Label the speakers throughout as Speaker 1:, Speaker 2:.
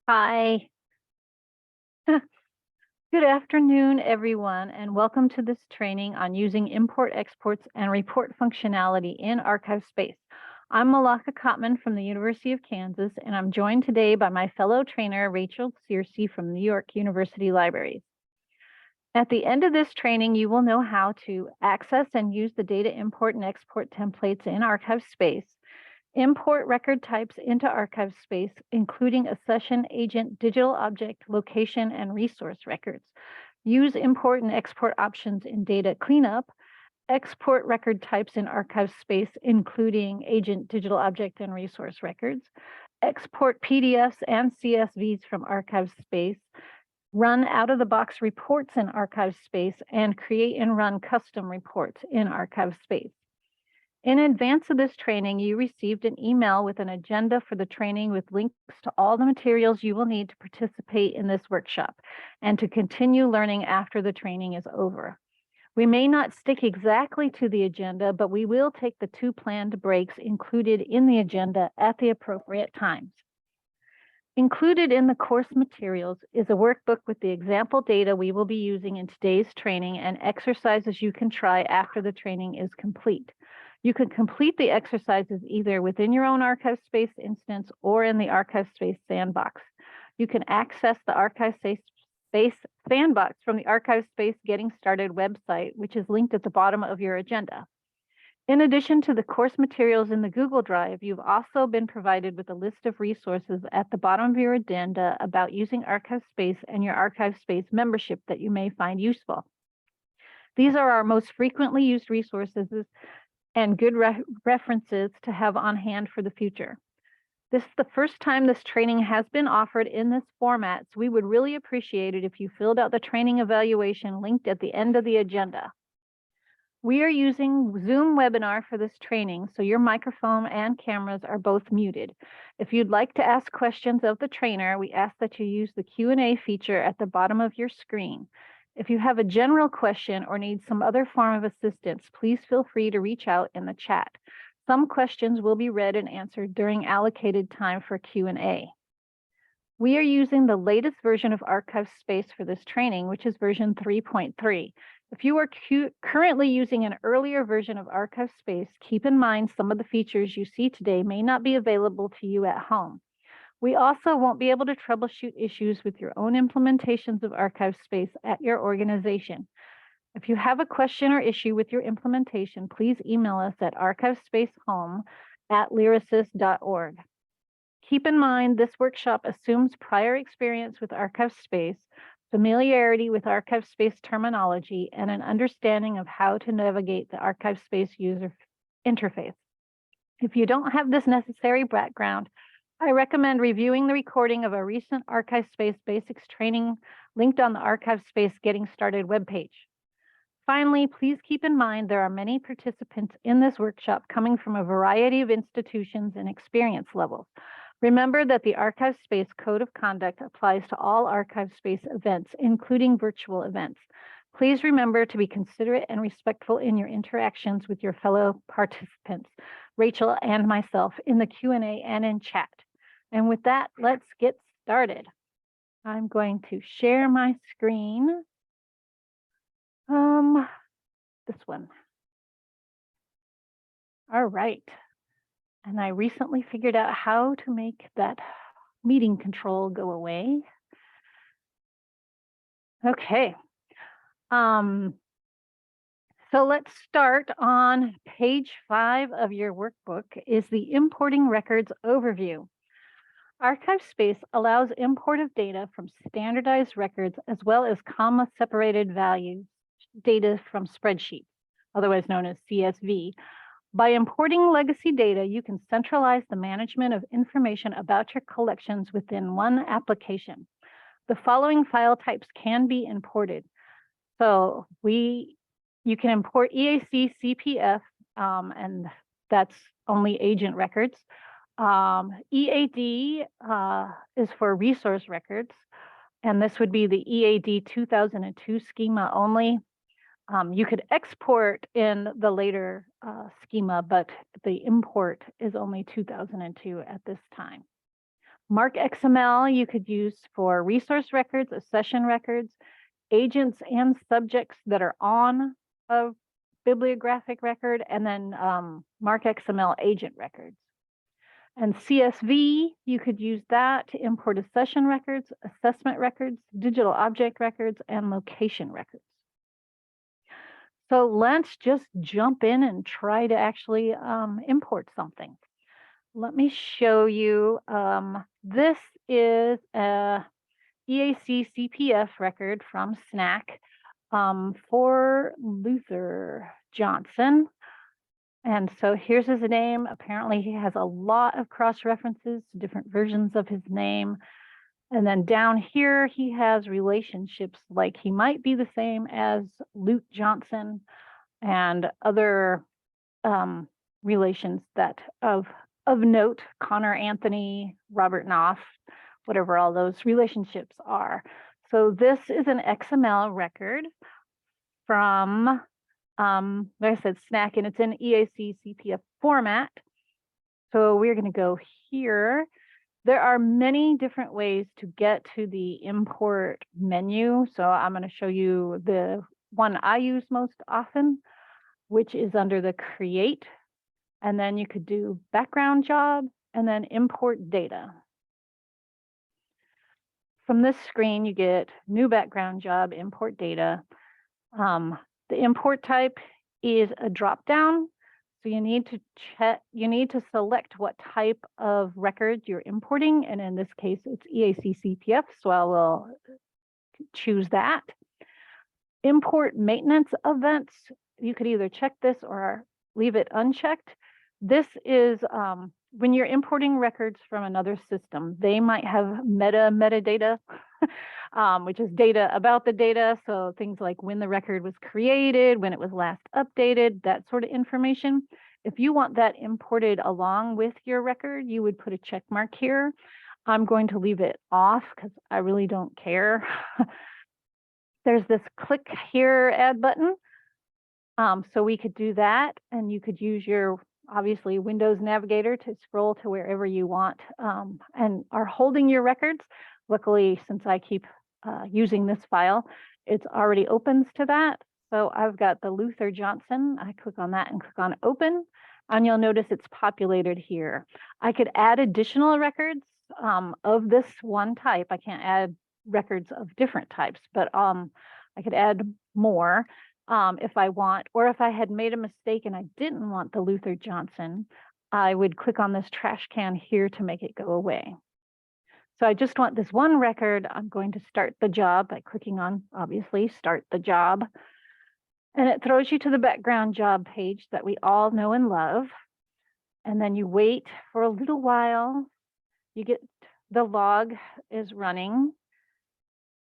Speaker 1: Hi. Good afternoon, everyone, and welcome to this training on using import, exports, and report functionality in ArchivesSpace. I'm Miloche Kottman from the University of Kansas, and I'm joined today by my fellow trainer, Rachel Searcy from New York University Libraries. At the end of this training, you will know how to access and use the data import and export templates in ArchivesSpace, import record types into ArchivesSpace, including accession, agent, digital object, location, and resource records. Use import and export options in data cleanup, export record types in ArchivesSpace, including agent, digital object, and resource records. Export PDFs and CSVs from ArchivesSpace. Run out-of-the-box reports in ArchivesSpace, and create and run custom reports in ArchivesSpace. In advance of this training, you received an email with an agenda for the training with links to all the materials you will need to participate in this workshop and to continue learning after the training is over. We may not stick exactly to the agenda, but we will take the 2 planned breaks included in the agenda at the appropriate times. Included in the course materials is a workbook with the example data we will be using in today's training and exercises you can try after the training is complete. You can complete the exercises either within your own ArchivesSpace instance or in the ArchivesSpace sandbox. You can access the ArchivesSpace sandbox from the ArchivesSpace Getting Started website, which is linked at the bottom of your agenda. In addition to the course materials in the Google Drive, you've also been provided with a list of resources at the bottom of your agenda about using ArchivesSpace and your ArchivesSpace membership that you may find useful. These are our most frequently used resources and good references to have on hand for the future. This is the first time this training has been offered in this format, so we would really appreciate it if you filled out the training evaluation linked at the end of the agenda. We are using Zoom webinar for this training, so your microphone and cameras are both muted. If you'd like to ask questions of the trainer, we ask that you use the Q&A feature at the bottom of your screen. If you have a general question or need some other form of assistance, please feel free to reach out in the chat. Some questions will be read and answered during allocated time for Q&A. We are using the latest version of ArchivesSpace for this training, which is version 3.3. If you are currently using an earlier version of ArchivesSpace, keep in mind some of the features you see today may not be available to you at home. We also won't be able to troubleshoot issues with your own implementations of ArchivesSpace at your organization. If you have a question or issue with your implementation, please email us at archivespacehome@lyrasis.org. Keep in mind, this workshop assumes prior experience with ArchivesSpace, familiarity with ArchivesSpace terminology, and an understanding of how to navigate the ArchivesSpace user interface. If you don't have this necessary background, I recommend reviewing the recording of a recent ArchivesSpace Basics training linked on the ArchivesSpace Getting Started webpage. Finally, please keep in mind there are many participants in this workshop coming from a variety of institutions and experience levels. Remember that the ArchivesSpace Code of Conduct applies to all ArchivesSpace events, including virtual events. Please remember to be considerate and respectful in your interactions with your fellow participants, Rachel and myself, in the Q&A and in chat. And with that, let's get started. I'm going to share my screen. This one. All right. And I recently figured out how to make that meeting control go away. Okay. So let's start on page 5 of your workbook is the Importing Records Overview. ArchivesSpace allows import of data from standardized records as well as comma-separated values data from Spreadsheet, otherwise known as CSV. By importing legacy data, you can centralize the management of information about your collections within one application. The following file types can be imported. So you can import EAC CPF, and that's only agent records. EAD is for resource records, and this would be the EAD 2002 schema only. You could export in the later schema, but the import is only 2002 at this time. Mark XML you could use for resource records, accession records, agents and subjects that are on a bibliographic record, and then Mark XML agent records. And CSV, you could use that to import accession records, assessment records, digital object records, and location records. So let's just jump in and try to actually import something. Let me show you. This is a EAC CPF record from SNAC for Luther Johnson. And so here's his name. Apparently he has a lot of cross-references to different versions of his name. And then down here, he has relationships like he might be the same as Lute Johnson and other relations that of note, Connor Anthony, Robert Knopf, whatever all those relationships are. So this is an XML record from like I said, SNAC, and it's in EAC CPF format. So we're going to go here. There are many different ways to get to the import menu. So I'm going to show you the one I use most often, which is under the create. And then you could do background job and then import data. From this screen, you get new background job, import data. The import type is a drop-down, so you need to select what type of record you're importing, and in this case, it's EAC CPF, so I will choose that. Import maintenance events, you could either check this or leave it unchecked. This is when you're importing records from another system, they might have metadata, which is data about the data. So things like when the record was created, when it was last updated, that sort of information. If you want that imported along with your record, you would put a check mark here. I'm going to leave it off because I really don't care. There's this click here add button. So we could do that, and you could use your obviously Windows Navigator to scroll to wherever you want and are holding your records. Luckily, since I keep using this file, it's already opens to that. So I've got the Luther Johnson. I click on that and click on open, and you'll notice it's populated here. I could add additional records of this one type. I can't add records of different types, but I could add more. If I want, or if I had made a mistake and I didn't want the Luther Johnson, I would click on this trash can here to make it go away. So I just want this one record. I'm going to start the job by clicking on, obviously, start the job. And it throws you to the background job page that we all know and love. And then you wait for a little while. You get the log is running,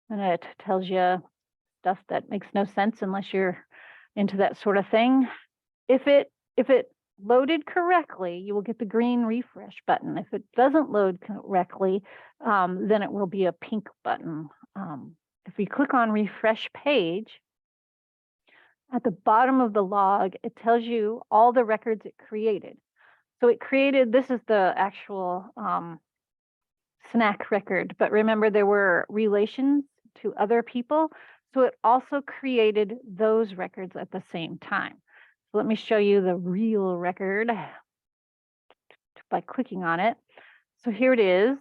Speaker 1: and it tells you stuff that makes no sense unless you're into that sort of thing. If it loaded correctly, you will get the green refresh button. If it doesn't load correctly, then it will be a pink button. If we click on refresh page, at the bottom of the log, it tells you all the records it created. So it created, this is the actual SNAC record, but remember there were relations to other people. So it also created those records at the same time. So let me show you the real record by clicking on it. So here it is.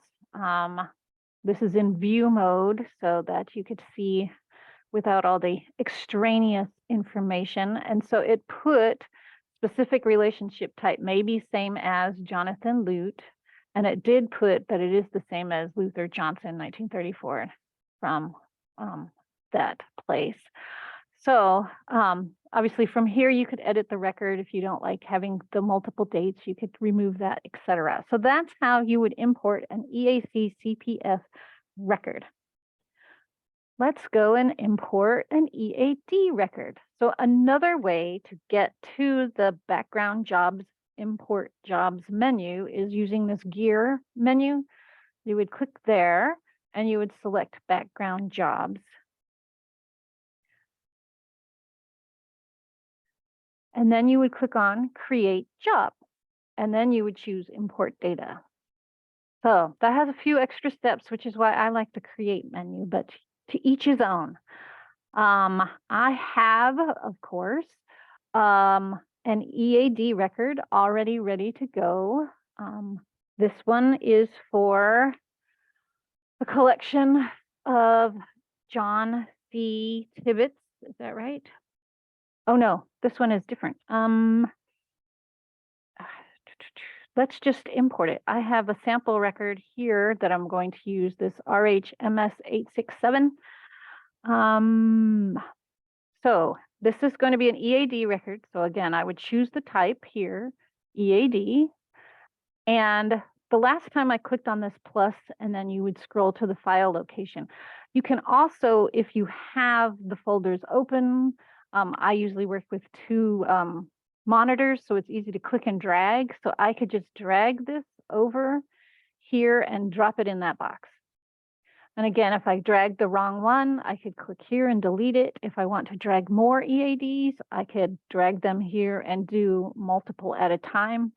Speaker 1: This is in view mode so that you could see without all the extraneous information. And so it put specific relationship type, maybe same as Jonathan Lute. And it did put that it is the same as Luther Johnson, 1934, from that place. So obviously from here, you could edit the record. If you don't like having the multiple dates, you could remove that, etc. So that's how you would import an EAC CPF record. Let's go and import an EAD record. So another way to get to the background jobs, import jobs menu is using this gear menu. You would click there and you would select background jobs. And then you would click on create job, and then you would choose import data. So that has a few extra steps, which is why I like the create menu, but to each his own. I have, of course, an EAD record already ready to go. This one is for a collection of John C. Tibbetts. Is that right? Oh no, this one is different. Let's just import it. I have a sample record here that I'm going to use, this RHMS867. So this is going to be an EAD record. So again, I would choose the type here, EAD. And the last time I clicked on this plus, and then you would scroll to the file location. You can also, if you have the folders open, I usually work with two monitors, so it's easy to click and drag. So I could just drag this over here and drop it in that box. And again, if I drag the wrong one, I could click here and delete it. If I want to drag more EADs, I could drag them here and do multiple at a time.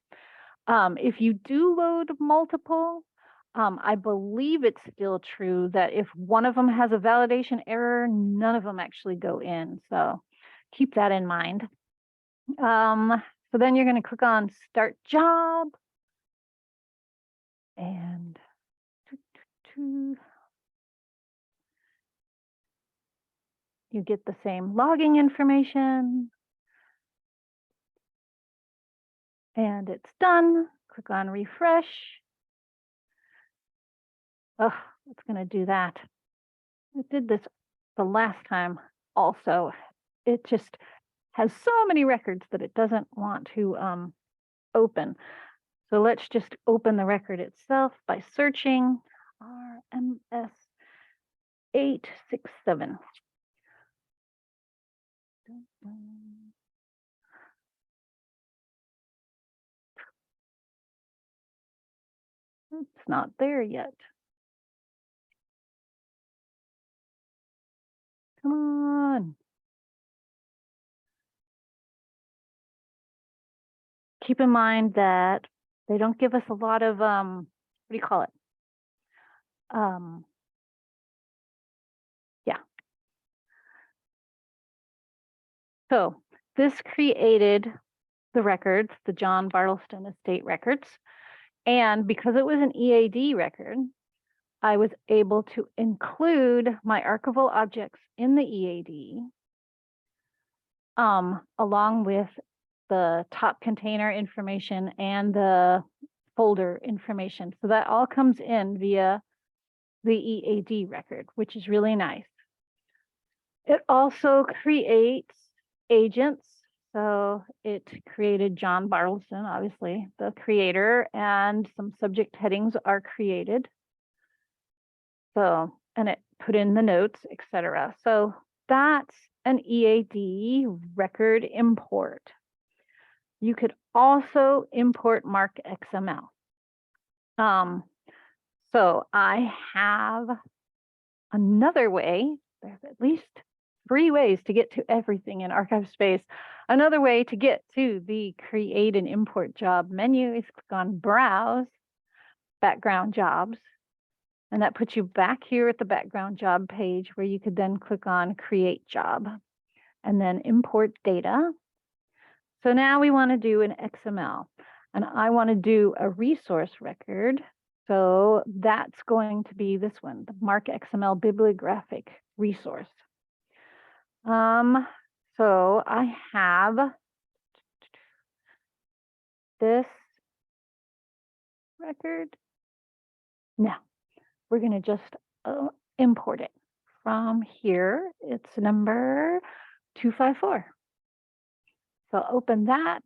Speaker 1: If you do load multiple, I believe it's still true that if one of them has a validation error, none of them actually go in. So keep that in mind. So then you're going to click on Start Job. And you get the same logging information. And it's done. Click on Refresh. Oh, it's going to do that. It did this the last time also. It just has so many records that it doesn't want to open. So let's just open the record itself by searching RMS867. It's not there yet. Come on. Keep in mind that they don't give us a lot of, what do you call it? Yeah. So this created the records, the John Bartleston Estate records. And because it was an EAD record, I was able to include my archival objects in the EAD, along with the top container information and the folder information. So that all comes in via the EAD record, which is really nice. It also creates agents. So it created John Bartleston, obviously, the creator, and some subject headings are created. So, and it put in the notes, etc. So that's an EAD record import. You could also import Mark XML. So I have another way. There's at least 3 ways to get to everything in ArchivesSpace. Another way to get to the Create and Import Job menu is click on Browse, Background Jobs. And that puts you back here at the background job page where you could then click on Create Job and then Import Data. So now we want to do an XML, and I want to do a resource record. So that's going to be this one, the Mark XML bibliographic resource. So I have this record. Now we're going to just import it from here. It's number 254. So open that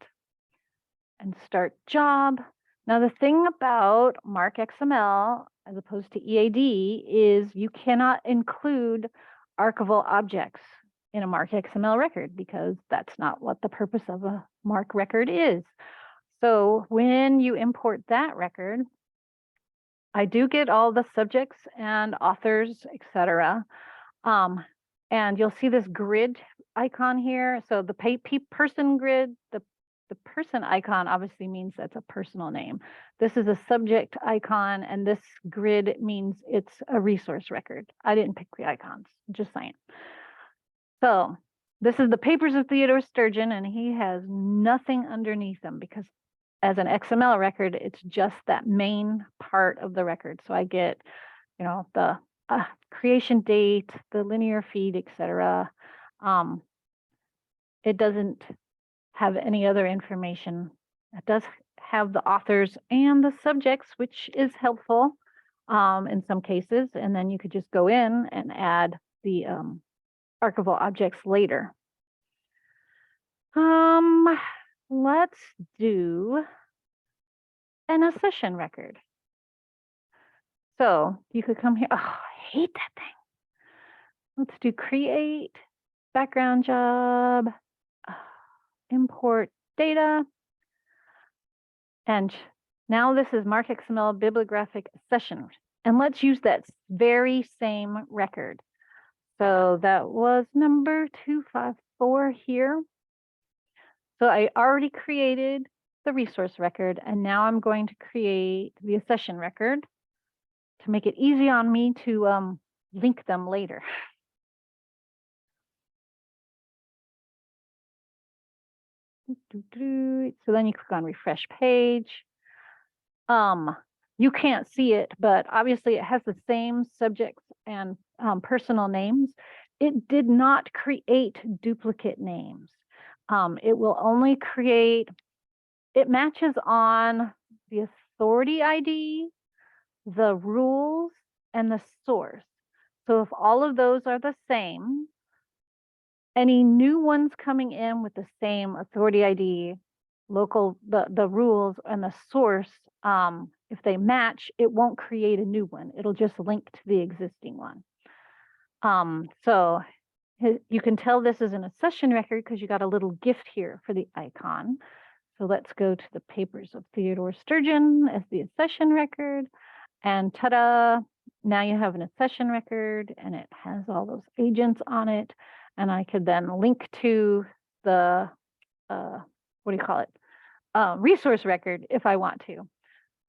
Speaker 1: and start job. Now the thing about Mark XML as opposed to EAD is you cannot include archival objects in a Mark XML record because that's not what the purpose of a Mark record is. So when you import that record, I do get all the subjects and authors, etc. And you'll see this grid icon here. So the person grid, the the person icon obviously means that's a personal name. This is a subject icon, and this grid means it's a resource record. I didn't pick the icons, just saying. So this is the papers of Theodore Sturgeon, and he has nothing underneath them because as an XML record, it's just that main part of the record. So I get, you know, the creation date, the linear feed, etc. It doesn't have any other information. It does have the authors and the subjects, which is helpful in some cases. And then you could just go in and add the archival objects later. Let's do an accession record. So you could come here. Oh, I hate that thing. Let's do create, background job, import data. And now this is Mark XML bibliographic accession. And let's use that very same record. So that was number 254 here. So I already created the resource record, and now I'm going to create the accession record to make it easy on me to link them later. So then you click on refresh page. You can't see it, but obviously it has the same subjects and personal names. It did not create duplicate names. It will only create, it matches on the authority ID, the rules, and the source. So if all of those are the same, any new ones coming in with the same authority ID, local, the rules, and the source, if they match, it won't create a new one. It'll just link to the existing one. So you can tell this is an accession record because you got a little gift here for the icon. So let's go to the papers of Theodore Sturgeon as the accession record. And ta-da, now you have an accession record, and it has all those agents on it. And I could then link to the, what do you call it? Resource record if I want to.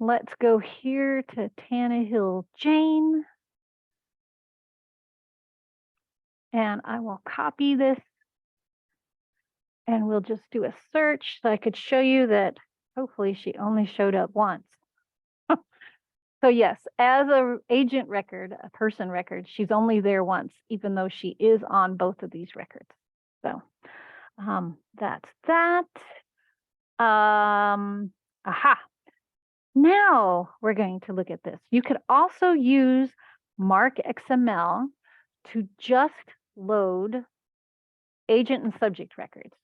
Speaker 1: Let's go here to Tannehill Jane. And I will copy this. And we'll just do a search so I could show you that hopefully she only showed up once. So yes, as a agent record, a person record, she's only there once, even though she is on both of these records. So that's that. Aha. Now we're going to look at this. You could also use Mark XML to just load agent and subject records.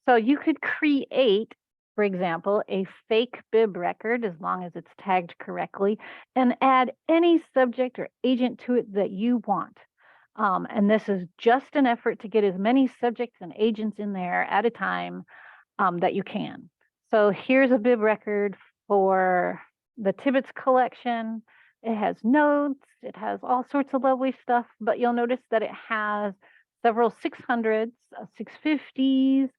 Speaker 1: So you could create, for example, a fake bib record, as long as it's tagged correctly, and add any subject or agent to it that you want. And this is just an effort to get as many subjects and agents in there at a time that you can. So here's a bib record for the Tibbetts collection. It has notes, it has all sorts of lovely stuff, but you'll notice that it has several 600s, 650s,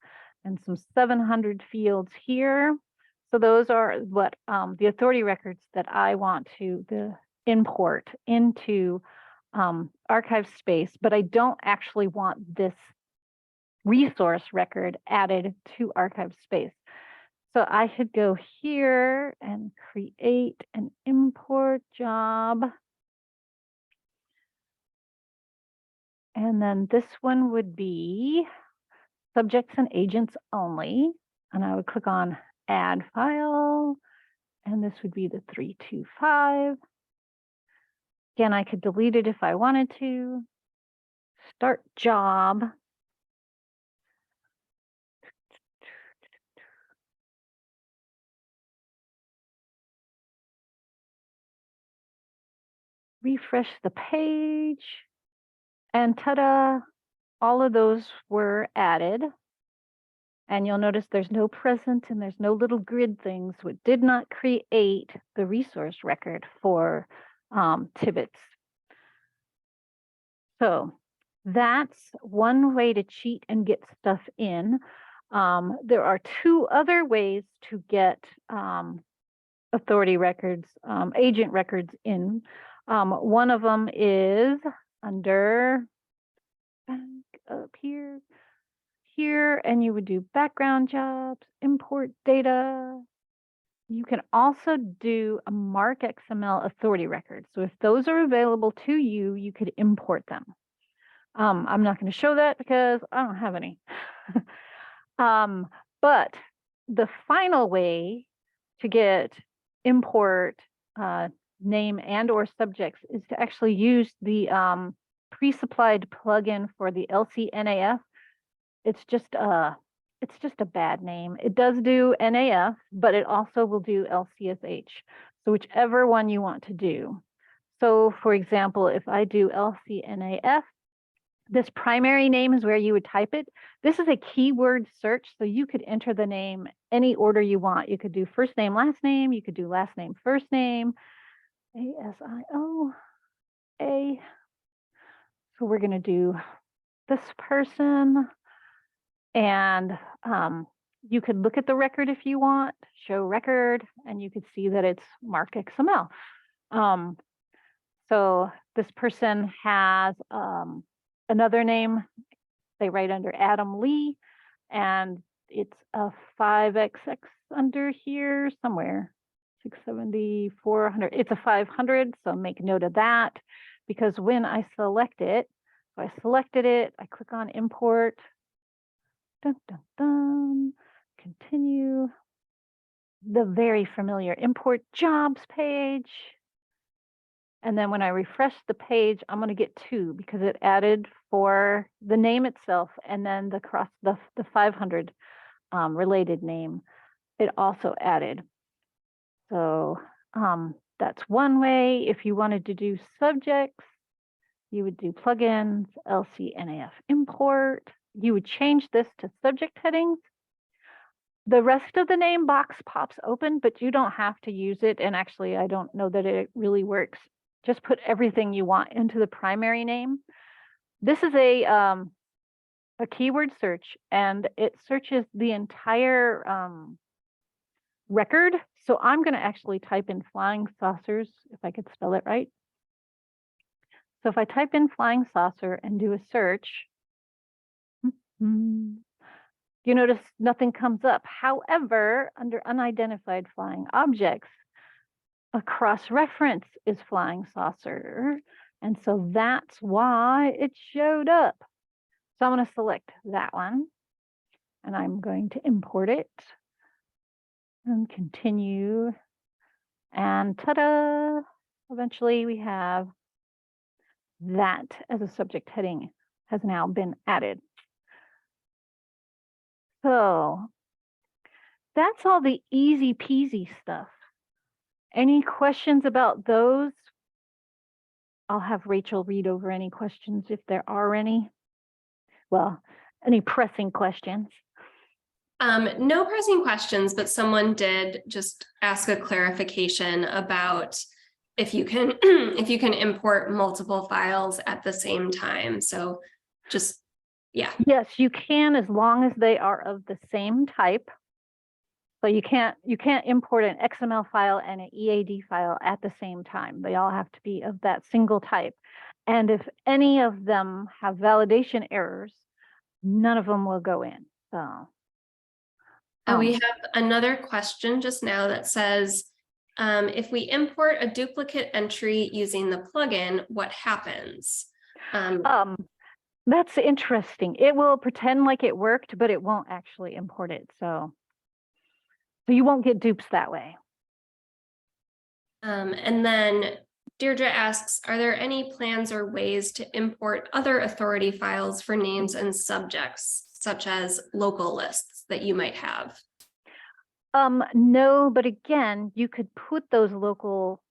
Speaker 1: and some 700 fields here. So those are what the authority records that I want to import into ArchivesSpace, but I don't actually want this resource record added to ArchivesSpace. So I could go here and create an import job. And then this one would be subjects and agents only. And I would click on add file. And this would be the 325. Again, I could delete it if I wanted to. Start job. Refresh the page. And ta-da, all of those were added. And you'll notice there's no present and there's no little grid things, which did not create the resource record for Tibbetts. So that's one way to cheat and get stuff in. There are two other ways to get authority records, agent records in. One of them is under up here, and you would do background jobs, import data. You can also do a mark XML authority record. So if those are available to you, you could import them. I'm not going to show that because I don't have any. But the final way to get import name and or subjects is to actually use the pre-supplied plugin for the LCNAF. It's just a bad name. It does do NAF, but it also will do LCSH. So whichever one you want to do. So for example, if I do LCNAF, this primary name is where you would type it. This is a keyword search, so you could enter the name any order you want. You could do first name, last name. You could do last name, first name, ASIOA. So we're going to do this person. And you could look at the record if you want, show record, and you could see that it's mark XML. So this person has another name. They write under Adam Lee, and it's a 5XX under here somewhere, 670, 400. It's a 500, so make note of that, because when I select it, so I selected it, I click on import, dun, dun, dun, continue, the very familiar import jobs page. And then when I refresh the page, I'm going to get 2 because it added for the name itself and then the 500 related name. It also added. So that's one way. If you wanted to do subjects, you would do plugins, LCNAF import. You would change this to subject headings. The rest of the name box pops open, but you don't have to use it. And actually, I don't know that it really works. Just put everything you want into the primary name. This is a keyword search, and it searches the entire record. So I'm going to actually type in flying saucers, if I could spell it right. So if I type in flying saucer and do a search, you notice nothing comes up. However, under unidentified flying objects, a cross-reference is flying saucer. And so that's why it showed up. So I'm going to select that one, and I'm going to import it and continue. And ta-da! Eventually we have that as a subject heading has now been added. So that's all the easy peasy stuff. Any questions about those? I'll have Rachel read over any questions if there are any. Well, any pressing questions?
Speaker 2: No pressing questions, but someone did just ask a clarification about if you can if you can import multiple files at the same time. So just, yeah.
Speaker 1: Yes, you can, as long as they are of the same type. So you can't import an XML file and an EAD file at the same time. They all have to be of that single type. And if any of them have validation errors, none of them will go in. So
Speaker 2: we have another question just now that says, if we import a duplicate entry using the plugin, what happens?
Speaker 1: That's interesting. It will pretend like it worked, but it won't actually import it. So you won't get dupes that way.
Speaker 2: And then Deirdre asks, are there any plans or ways to import other authority files for names and subjects, such as local lists that you might have?
Speaker 1: No, but again, you could put those local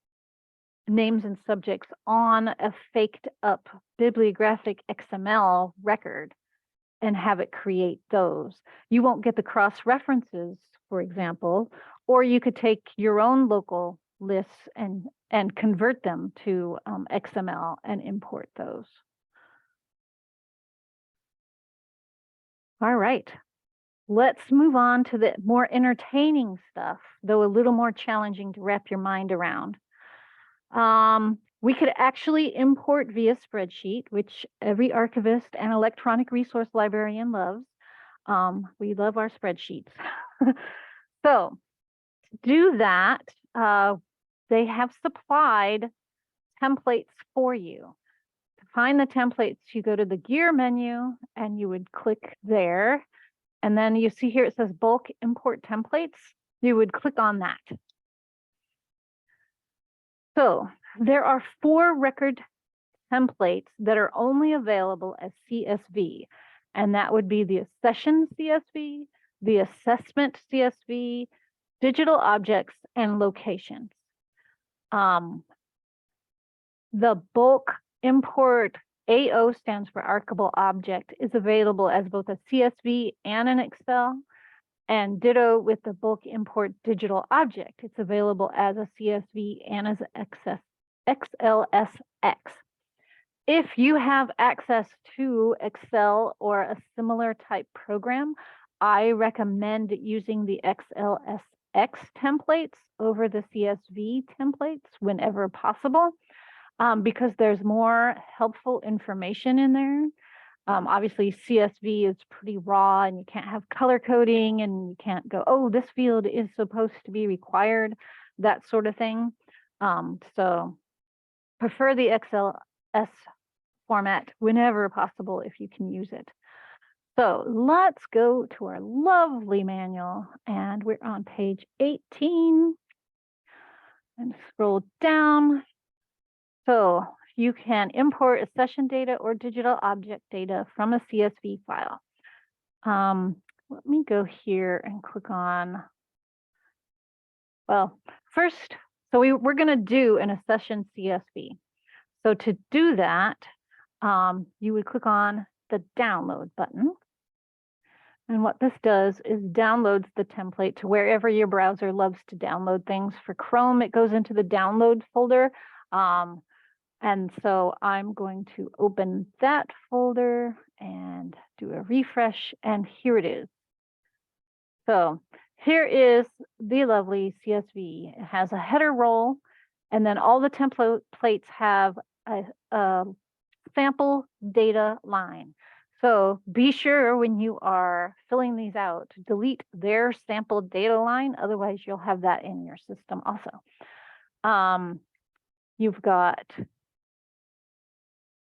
Speaker 1: names and subjects on a faked up bibliographic XML record and have it create those. You won't get the cross references, for example, or you could take your own local lists and convert them to XML and import those. All right. let's move on to the more entertaining stuff, though a little more challenging to wrap your mind around. We could actually import via Spreadsheet, which every archivist and electronic resource librarian loves. We love our spreadsheets. So to do that, they have supplied templates for you. To find the templates, you go to the gear menu and you would click there. And then you see here it says bulk import templates. You would click on that. So there are 4 record templates that are only available as CSV. And that would be the accession CSV, the assessment CSV, digital objects, and locations. The bulk import AO stands for archivable object, is available as both a CSV and an Excel, and ditto with the bulk import digital object. It's available as a CSV and as XLSX. If you have access to Excel or a similar type program, I recommend using the XLSX templates over the CSV templates whenever possible, because there's more helpful information in there. Obviously, CSV is pretty raw and you can't have color coding and you can't go, oh, this field is supposed to be required, that sort of thing. So prefer the XLS format whenever possible if you can use it. So let's go to our lovely manual, and we're on page 18 and scroll down. So you can import accession data or digital object data from a CSV file. Let me go here and click on, well, first, so we're going to do an accession CSV. So to do that, you would click on the download button. And what this does is downloads the template to wherever your browser loves to download things. For Chrome, it goes into the download folder. And so I'm going to open that folder and do a refresh, and here it is. So here is the lovely CSV. It has a header role, and then all the templates have a sample data line. So be sure when you are filling these out to delete their sample data line, otherwise you'll have that in your system also. You've got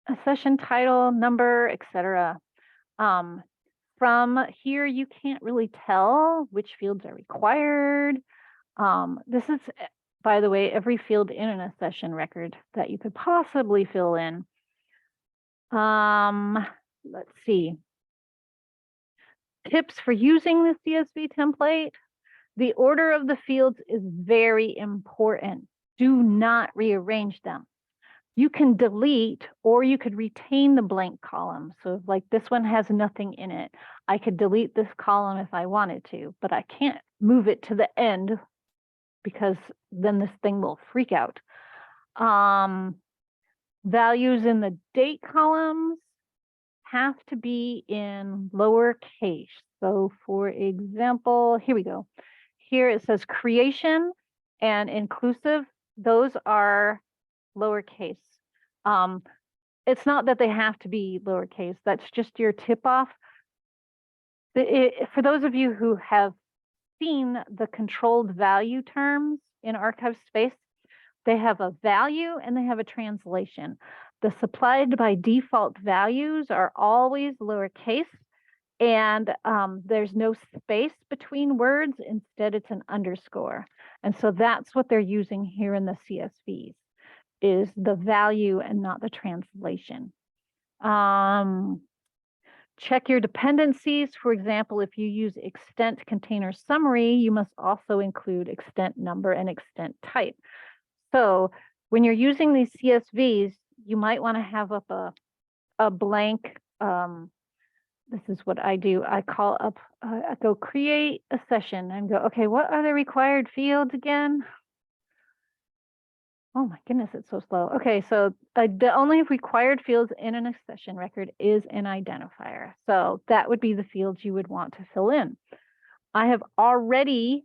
Speaker 1: a session title, number, etc. From here, you can't really tell which fields are required. This is, by the way, every field in an accession record that you could possibly fill in. Let's see. Tips for using the CSV template. The order of the fields is very important. Do not rearrange them. You can delete or you could retain the blank column. So like this one has nothing in it. I could delete this column if I wanted to, but I can't move it to the end because then this thing will freak out. Values in the date columns have to be in lowercase. So for example, here we go. Here it says creation and inclusive. Those are lowercase. It's not that they have to be lowercase. That's just your tip off. For those of you who have seen the controlled value terms in ArchivesSpace, they have a value and they have a translation. The supplied by default values are always lowercase, and there's no space between words. Instead, it's an underscore. And so that's what they're using here in the CSVs, is the value and not the translation. Check your dependencies. For example, if you use extent container summary, you must also include extent number and extent type. So when you're using these CSVs, you might want to have up a blank. This is what I do. I call up, I go create a session and go, okay, what are the required fields again? Oh my goodness, it's so slow. Okay, so the only required fields in an accession record is an identifier. So that would be the fields you would want to fill in. I have already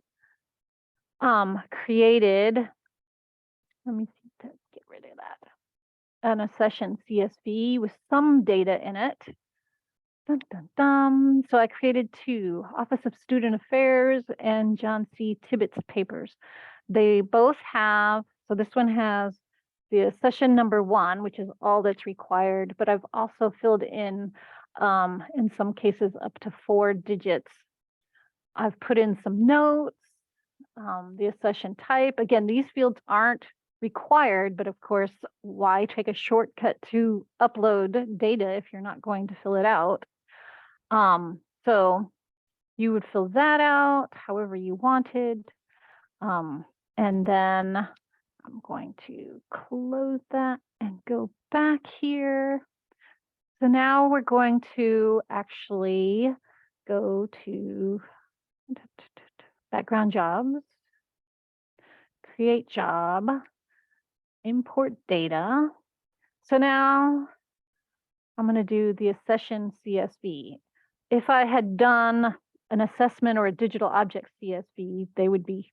Speaker 1: created, let me see, to get rid of that, an accession CSV with some data in it. Dun, dun, dun. So I created two, Office of Student Affairs and John C. Tibbetts papers. They both have, so this one has the accession number 1, which is all that's required, but I've also filled in some cases, up to 4 digits. I've put in some notes, the accession type. Again, these fields aren't required, but of course, why take a shortcut to upload data if you're not going to fill it out? So you would fill that out however you wanted. And then I'm going to close that and go back here. So now we're going to actually go to background jobs, create job, import data. So now I'm going to do the accession CSV. If I had done an assessment or a digital object CSV, they would be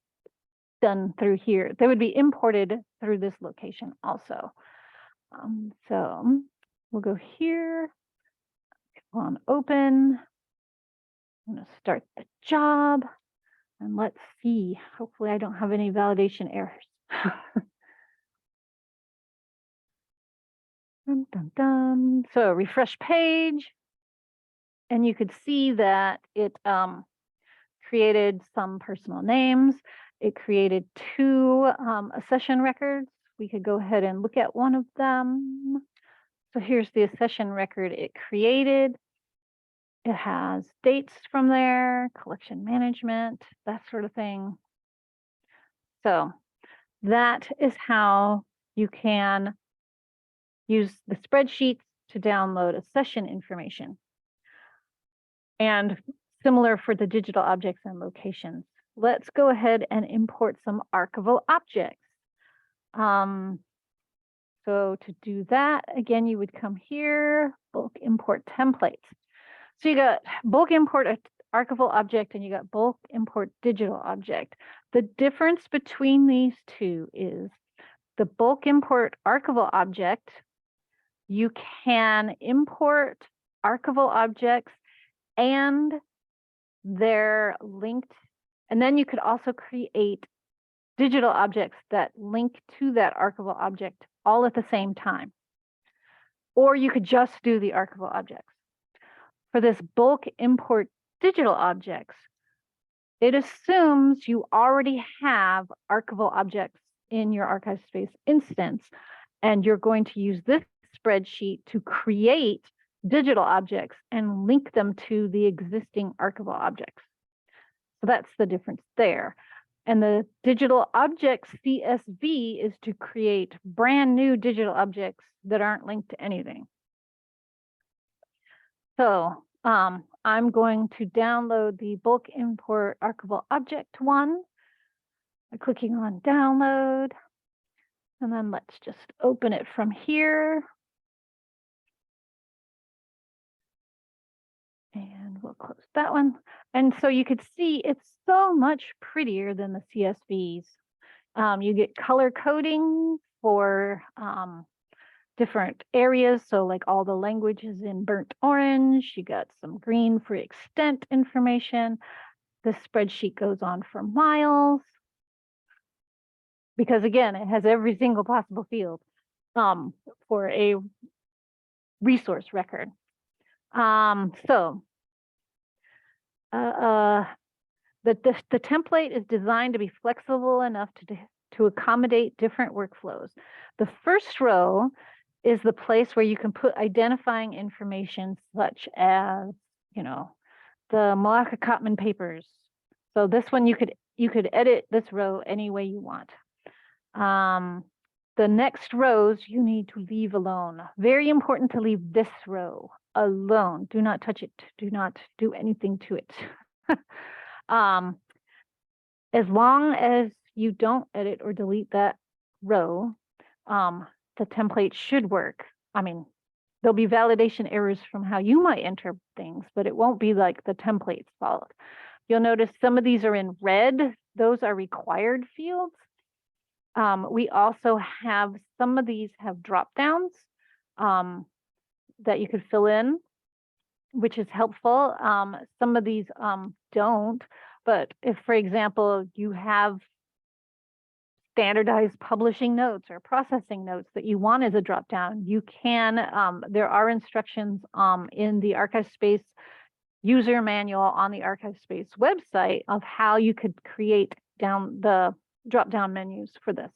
Speaker 1: done through here. They would be imported through this location also. So we'll go here, click on open. I'm going to start the job and let's see. Hopefully I don't have any validation errors. Dun, dun, dun. So refresh page, and you could see that it created some personal names. It created 2 accession records. We could go ahead and look at one of them. So here's the accession record it created. It has dates from there, collection management, that sort of thing. So that is how you can use the spreadsheets to download accession information. And similar for the digital objects and locations. Let's go ahead and import some archival objects. So to do that, again, you would come here, bulk import templates. So you got bulk import archival object and you got bulk import digital object. The difference between these two is the bulk import archival object, you can import archival objects and they're linked. And then you could also create digital objects that link to that archival object all at the same time. Or you could just do the archival objects. For this bulk import digital objects, it assumes you already have archival objects in your ArchivesSpace instance, and you're going to use this spreadsheet to create digital objects and link them to the existing archival objects. So that's the difference there. And the digital objects CSV is to create brand new digital objects that aren't linked to anything. So I'm going to download the bulk import archival object one by clicking on download. And then let's just open it from here. And we'll close that one. And so you could see it's so much prettier than the CSVs. You get color coding for different areas. So like all the language is in burnt orange. You got some green for extent information. This spreadsheet goes on for miles. Because again, it has every single possible field for a resource record. The template is designed to be flexible enough to accommodate different workflows. The first row is the place where you can put identifying information such as, you know, the Miloche Kottman papers. So this one you could edit this row any way you want. The next rows you need to leave alone. Very important to leave this row alone. Do not touch it. Do not do anything to it. As long as you don't edit or delete that row, the template should work. I mean, there'll be validation errors from how you might enter things, but it won't be like the template's fault. You'll notice some of these are in red. Those are required fields. We also have, some of these have drop downs that you could fill in, which is helpful. Some of these don't, but if, for example, you have standardized publishing notes or processing notes that you want as a drop down, you can, there are instructions in the ArchivesSpace user manual on the ArchivesSpace website of how you could create down the drop down menus for this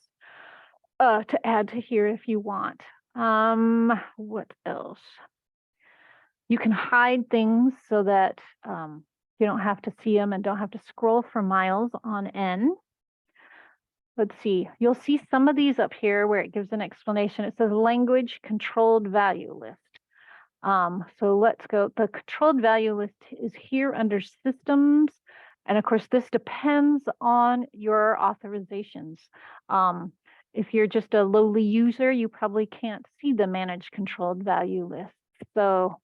Speaker 1: to add to here if you want. What else? You can hide things so that you don't have to see them and don't have to scroll for miles on end. Let's see, you'll see some of these up here where it gives an explanation. It says language controlled value list. So let's go. The controlled value list is here under systems. And of course, this depends on your authorizations. If you're just a lowly user, you probably can't see the manage controlled value list. So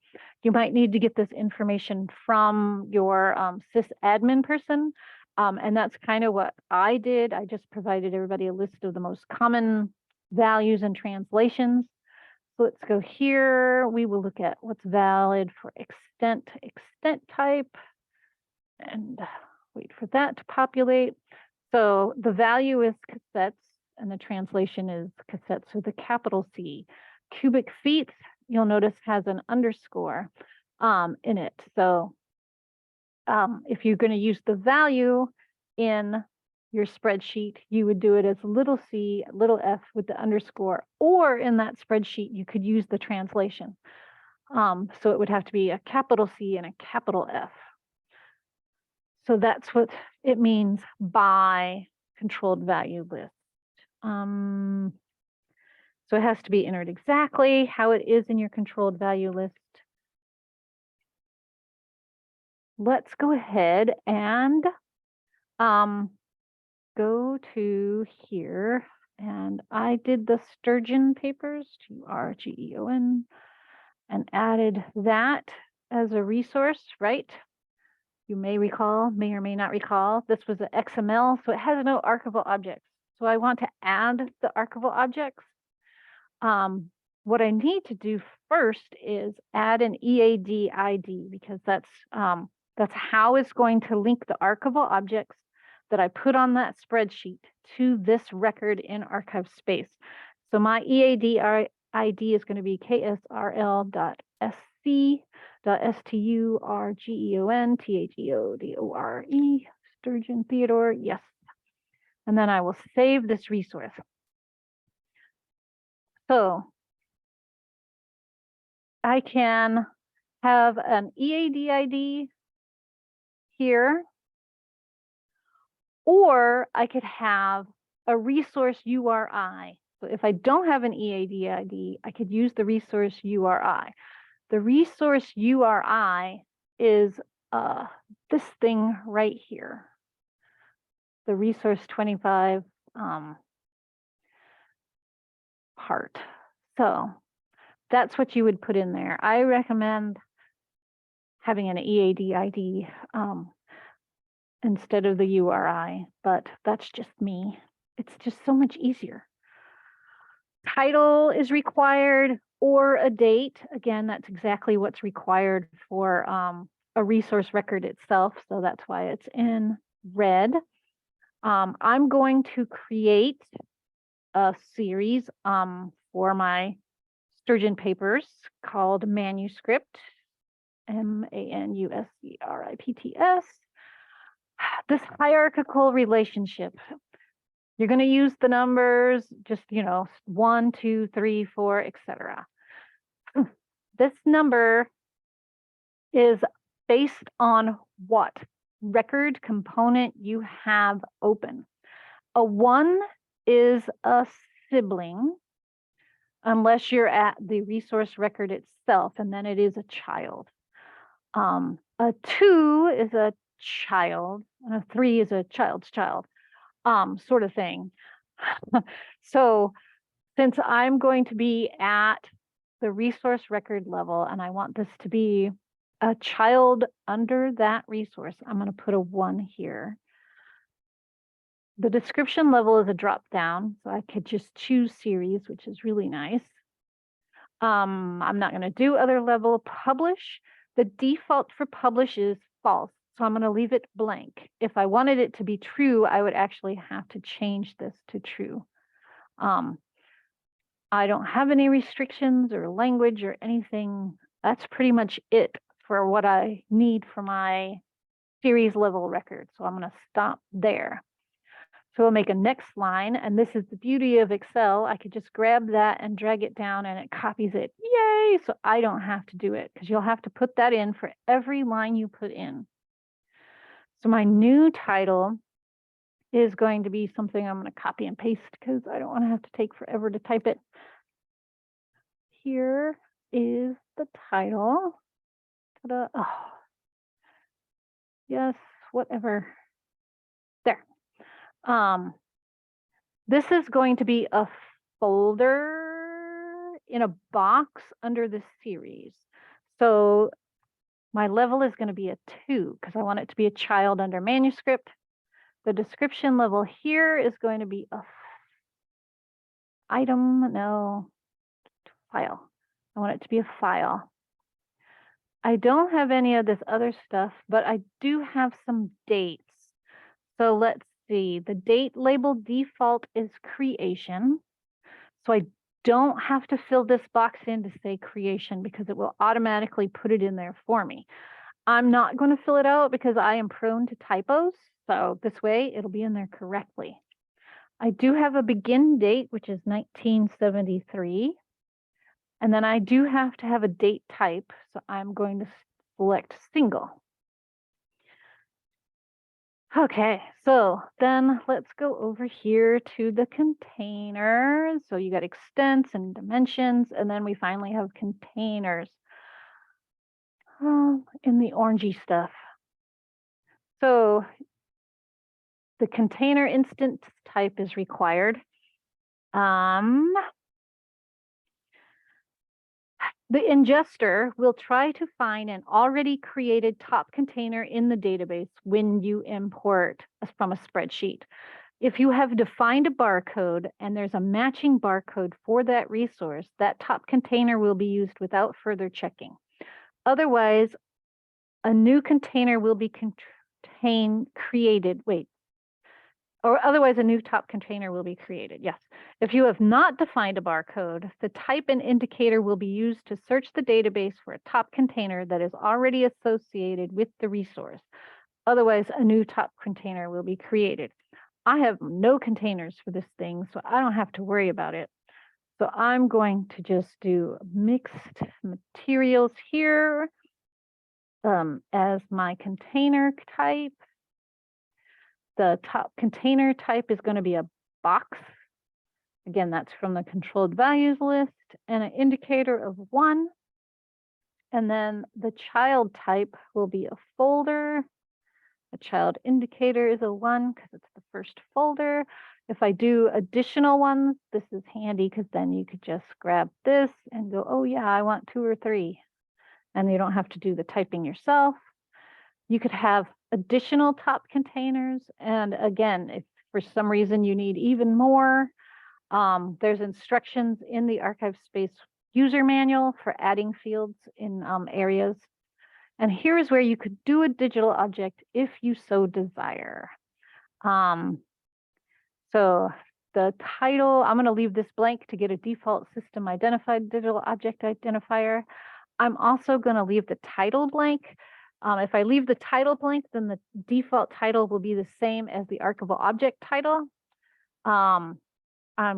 Speaker 1: you might need to get this information from your sysadmin person. And that's kind of what I did. I just provided everybody a list of the most common values and translations. So let's go here. We will look at what's valid for extent type and wait for that to populate. So the value is cassettes and the translation is cassettes with a capital C. Cubic feet, you'll notice, has an underscore in it. So if you're going to use the value in your spreadsheet, you would do it as little c, little f with the underscore, or in that spreadsheet, you could use the translation. So it would have to be a capital C and a capital F. So that's what it means by controlled value list. So it has to be entered exactly how it is in your controlled value list. Let's go ahead and go to here. And I did the Sturgeon papers, Turgeon, and added that as a resource, right? You may recall, may or may not recall, this was an XML, so it has no archival objects. So I want to add the archival objects. What I need to do first is add an EAD ID, because that's how it's going to link the archival objects that I put on that spreadsheet to this record in ArchivesSpace. So my EAD ID is going to be ksrl.sc.sturgeon, Sturgeon Theodore, yes. And then I will save this resource. So I can have an EAD ID here, or I could have a resource URI. So if I don't have an EAD ID, I could use the resource URI. The resource URI is this thing right here, the resource 25 part. So that's what you would put in there. I recommend having an EAD ID instead of the URI, but that's just me. It's just so much easier. Title is required, or a date. Again, that's exactly what's required for a resource record itself. So that's why it's in red. I'm going to create a series for my Sturgeon papers called Manuscript, MANUSCRIPTS. This hierarchical relationship. You're going to use the numbers, just, 1, 2, 3, 4, etc. This number is based on what record component you have open. A 1 is a sibling, unless you're at the resource record itself, and then it is a child. A 2 is a child, and a 3 is a child's child. Sort of thing. So since I'm going to be at the resource record level and I want this to be a child under that resource, I'm going to put a 1 here. The description level is a drop down, so I could just choose series, which is really nice. I'm not going to do other level. Publish. The default for publish is false, so I'm going to leave it blank. If I wanted it to be true, I would actually have to change this to true. I don't have any restrictions or language or anything. That's pretty much it for what I need for my series level record. So I'm going to stop there. So we'll make a next line, and this is the beauty of Excel. I could just grab that and drag it down and it copies it. Yay! So I don't have to do it because you'll have to put that in for every line you put in. So my new title is going to be something I'm going to copy and paste because I don't want to have to take forever to type it. Here is the title. Ta-da. Oh. Yes, whatever. There. This is going to be a folder in a box under the series. So my level is going to be a 2 because I want it to be a child under manuscript. The description level here is going to be a file. I want it to be a file. I don't have any of this other stuff, but I do have some dates. So let's see, the date label default is creation. So I don't have to fill this box in to say creation because it will automatically put it in there for me. I'm not going to fill it out because I am prone to typos. So this way it'll be in there correctly. I do have a begin date, which is 1973. And then I do have to have a date type. So I'm going to select single. Okay, so then let's go over here to the containers. So you got extents and dimensions, and then we finally have containers in the orangey stuff. So the container instance type is required. The ingester will try to find an already created top container in the database when you import from a spreadsheet. If you have defined a barcode and there's a matching barcode for that resource, that top container will be used without further checking. Otherwise, a new container will be created. Otherwise a new top container will be created. Yes. If you have not defined a barcode, the type and indicator will be used to search the database for a top container that is already associated with the resource. Otherwise, a new top container will be created. I have no containers for this thing, so I don't have to worry about it. So I'm going to just do mixed materials here as my container type. The top container type is going to be a box. Again, that's from the controlled values list, and an indicator of 1. And then the child type will be a folder. The child indicator is a 1 because it's the first folder. If I do additional ones, this is handy because then you could just grab this and go, oh yeah, I want 2 or 3. And you don't have to do the typing yourself. You could have additional top containers. And again, if for some reason you need even more, there's instructions in the ArchivesSpace user manual for adding fields in areas. And here's where you could do a digital object if you so desire. So the title, I'm going to leave this blank to get a default system identified digital object identifier. I'm also going to leave the title blank. If I leave the title blank, then the default title will be the same as the archival object title. I'm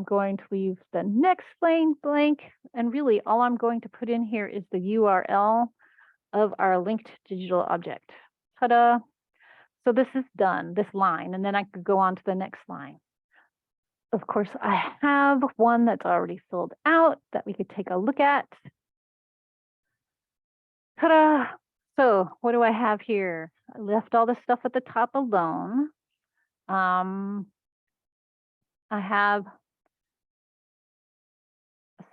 Speaker 1: going to leave the next line blank. And really, all I'm going to put in here is the URL of our linked digital object. Ta-da. So this is done, this line, and then I could go on to the next line. Of course, I have one that's already filled out that we could take a look at. Ta-da. So what do I have here? I left all the stuff at the top alone. I have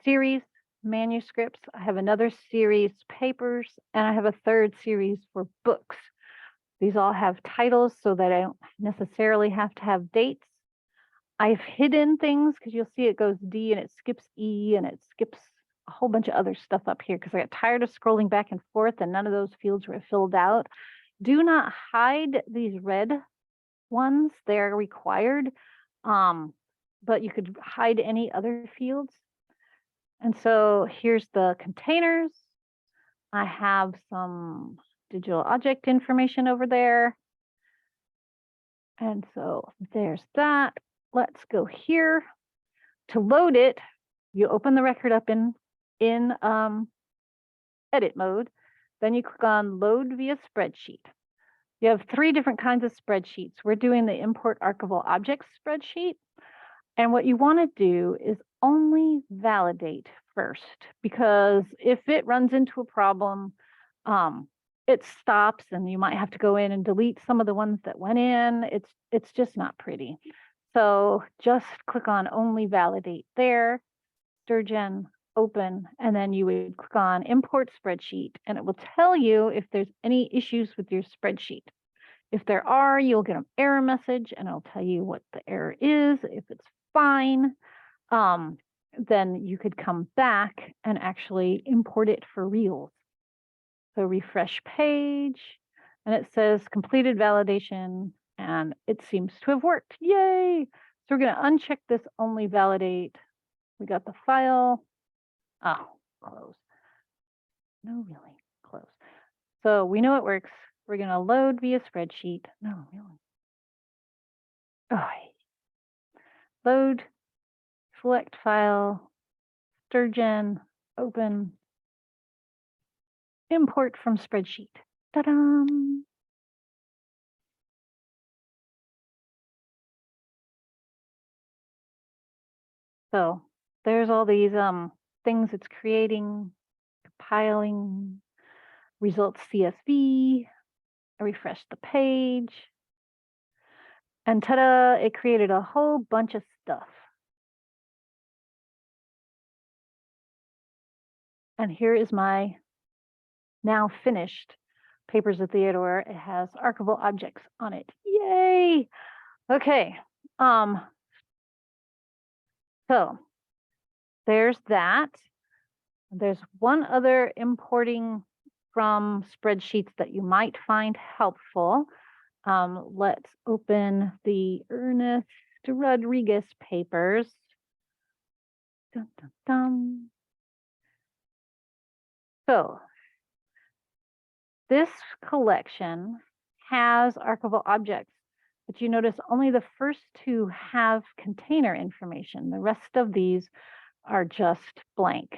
Speaker 1: series manuscripts. I have another series papers, and I have a third series for books. These all have titles so that I don't necessarily have to have dates. I've hidden things because you'll see it goes D and it skips E and it skips a whole bunch of other stuff up here because I got tired of scrolling back and forth and none of those fields were filled out. Do not hide these red ones. They're required, but you could hide any other fields. And so here's the containers. I have some digital object information over there. And so there's that. Let's go here. To load it, you open the record up in edit mode. Then you click on load via spreadsheet. You have 3 different kinds of spreadsheets. We're doing the import archival objects spreadsheet. And what you want to do is only validate first, because if it runs into a problem, it stops and you might have to go in and delete some of the ones that went in. It's just not pretty. So just click on only validate there, Sturgeon, open, and then you would click on import spreadsheet and it will tell you if there's any issues with your spreadsheet. If there are, you'll get an error message and it'll tell you what the error is. If it's fine, then you could come back and actually import it for reals. So refresh page and it says completed validation and it seems to have worked. Yay! So we're going to uncheck this only validate. We got the file. Oh, close. No, really, close. So we know it works. We're going to load via spreadsheet. No, really. Oh, load, select file, Sturgeon, open, import from spreadsheet. Ta-da! So there's all these things it's creating, compiling, results CSV. I refresh the page. And ta-da, it created a whole bunch of stuff. And here is my now finished Papers of Theodore. It has archival objects on it. Yay! Okay. So there's that. There's one other importing from spreadsheets that you might find helpful. Let's open the Ernest Rodriguez papers. Dun, dun, dun. So this collection has archival objects, but you notice only the first 2 have container information. The rest of these are just blank.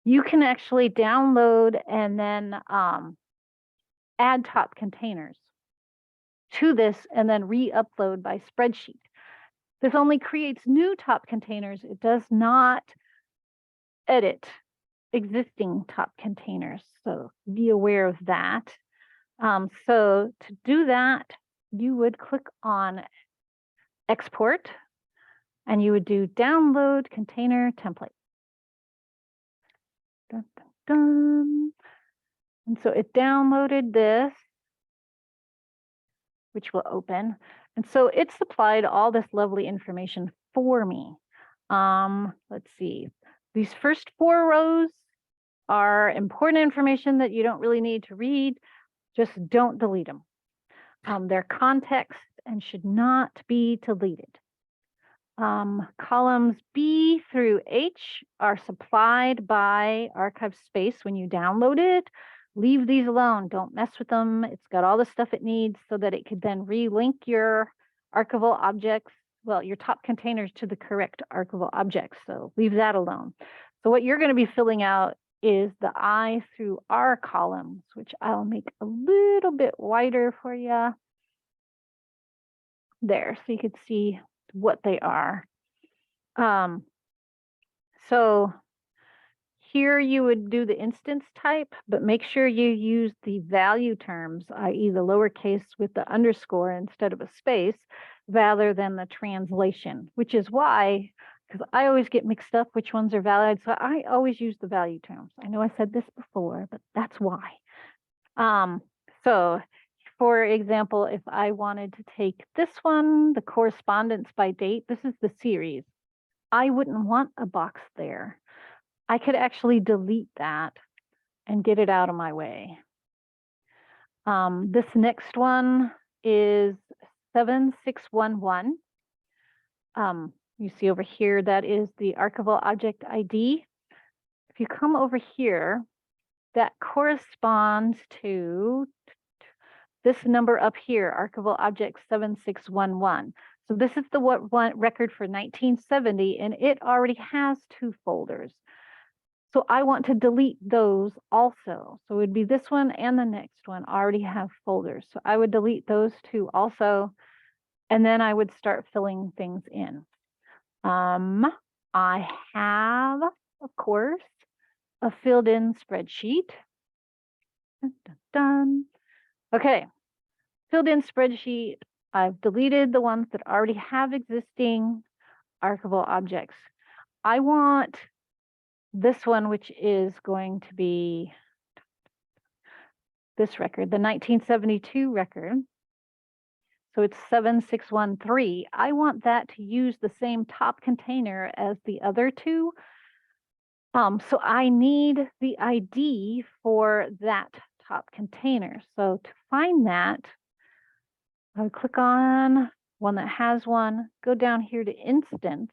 Speaker 1: You can actually download and then add top containers to this and then re-upload by spreadsheet. This only creates new top containers. It does not edit existing top containers. So be aware of that. So to do that, you would click on export and you would do download container template. Dun, dun, dun. And so it downloaded this, which will open. And so it supplied all this lovely information for me. Let's see. These first 4 rows are important information that you don't really need to read. Just don't delete them. They're context and should not be deleted. Columns B through H are supplied by ArchivesSpace when you download it. Leave these alone. Don't mess with them. It's got all the stuff it needs so that it could then relink your archival objects, well, your top containers to the correct archival objects. So leave that alone. So what you're going to be filling out is the I through R columns, which I'll make a little bit wider for you. There, so you could see what they are. So here you would do the instance type, but make sure you use the value terms, i.e. the lowercase with the underscore instead of a space, rather than the translation, which is why because I always get mixed up which ones are valid. So I always use the value terms. I know I said this before, but that's why. So for example, if I wanted to take this one, the correspondence by date, this is the series. I wouldn't want a box there. I could actually delete that and get it out of my way. This next one is 7611. You see over here, that is the archival object ID. If you come over here, that corresponds to this number up here, archival object 7611. So this is the one record for 1970, and it already has 2 folders. So I want to delete those also. So it would be this one and the next one already have folders. So I would delete those 2 also, and then I would start filling things in. I have, of course, a filled in spreadsheet. Dun, dun, dun. Okay, filled in spreadsheet. I've deleted the ones that already have existing archival objects. I want this one, which is going to be this record, the 1972 record. So it's 7613. I want that to use the same top container as the other 2. So I need the ID for that top container. So to find that, I would click on one that has one, go down here to instance,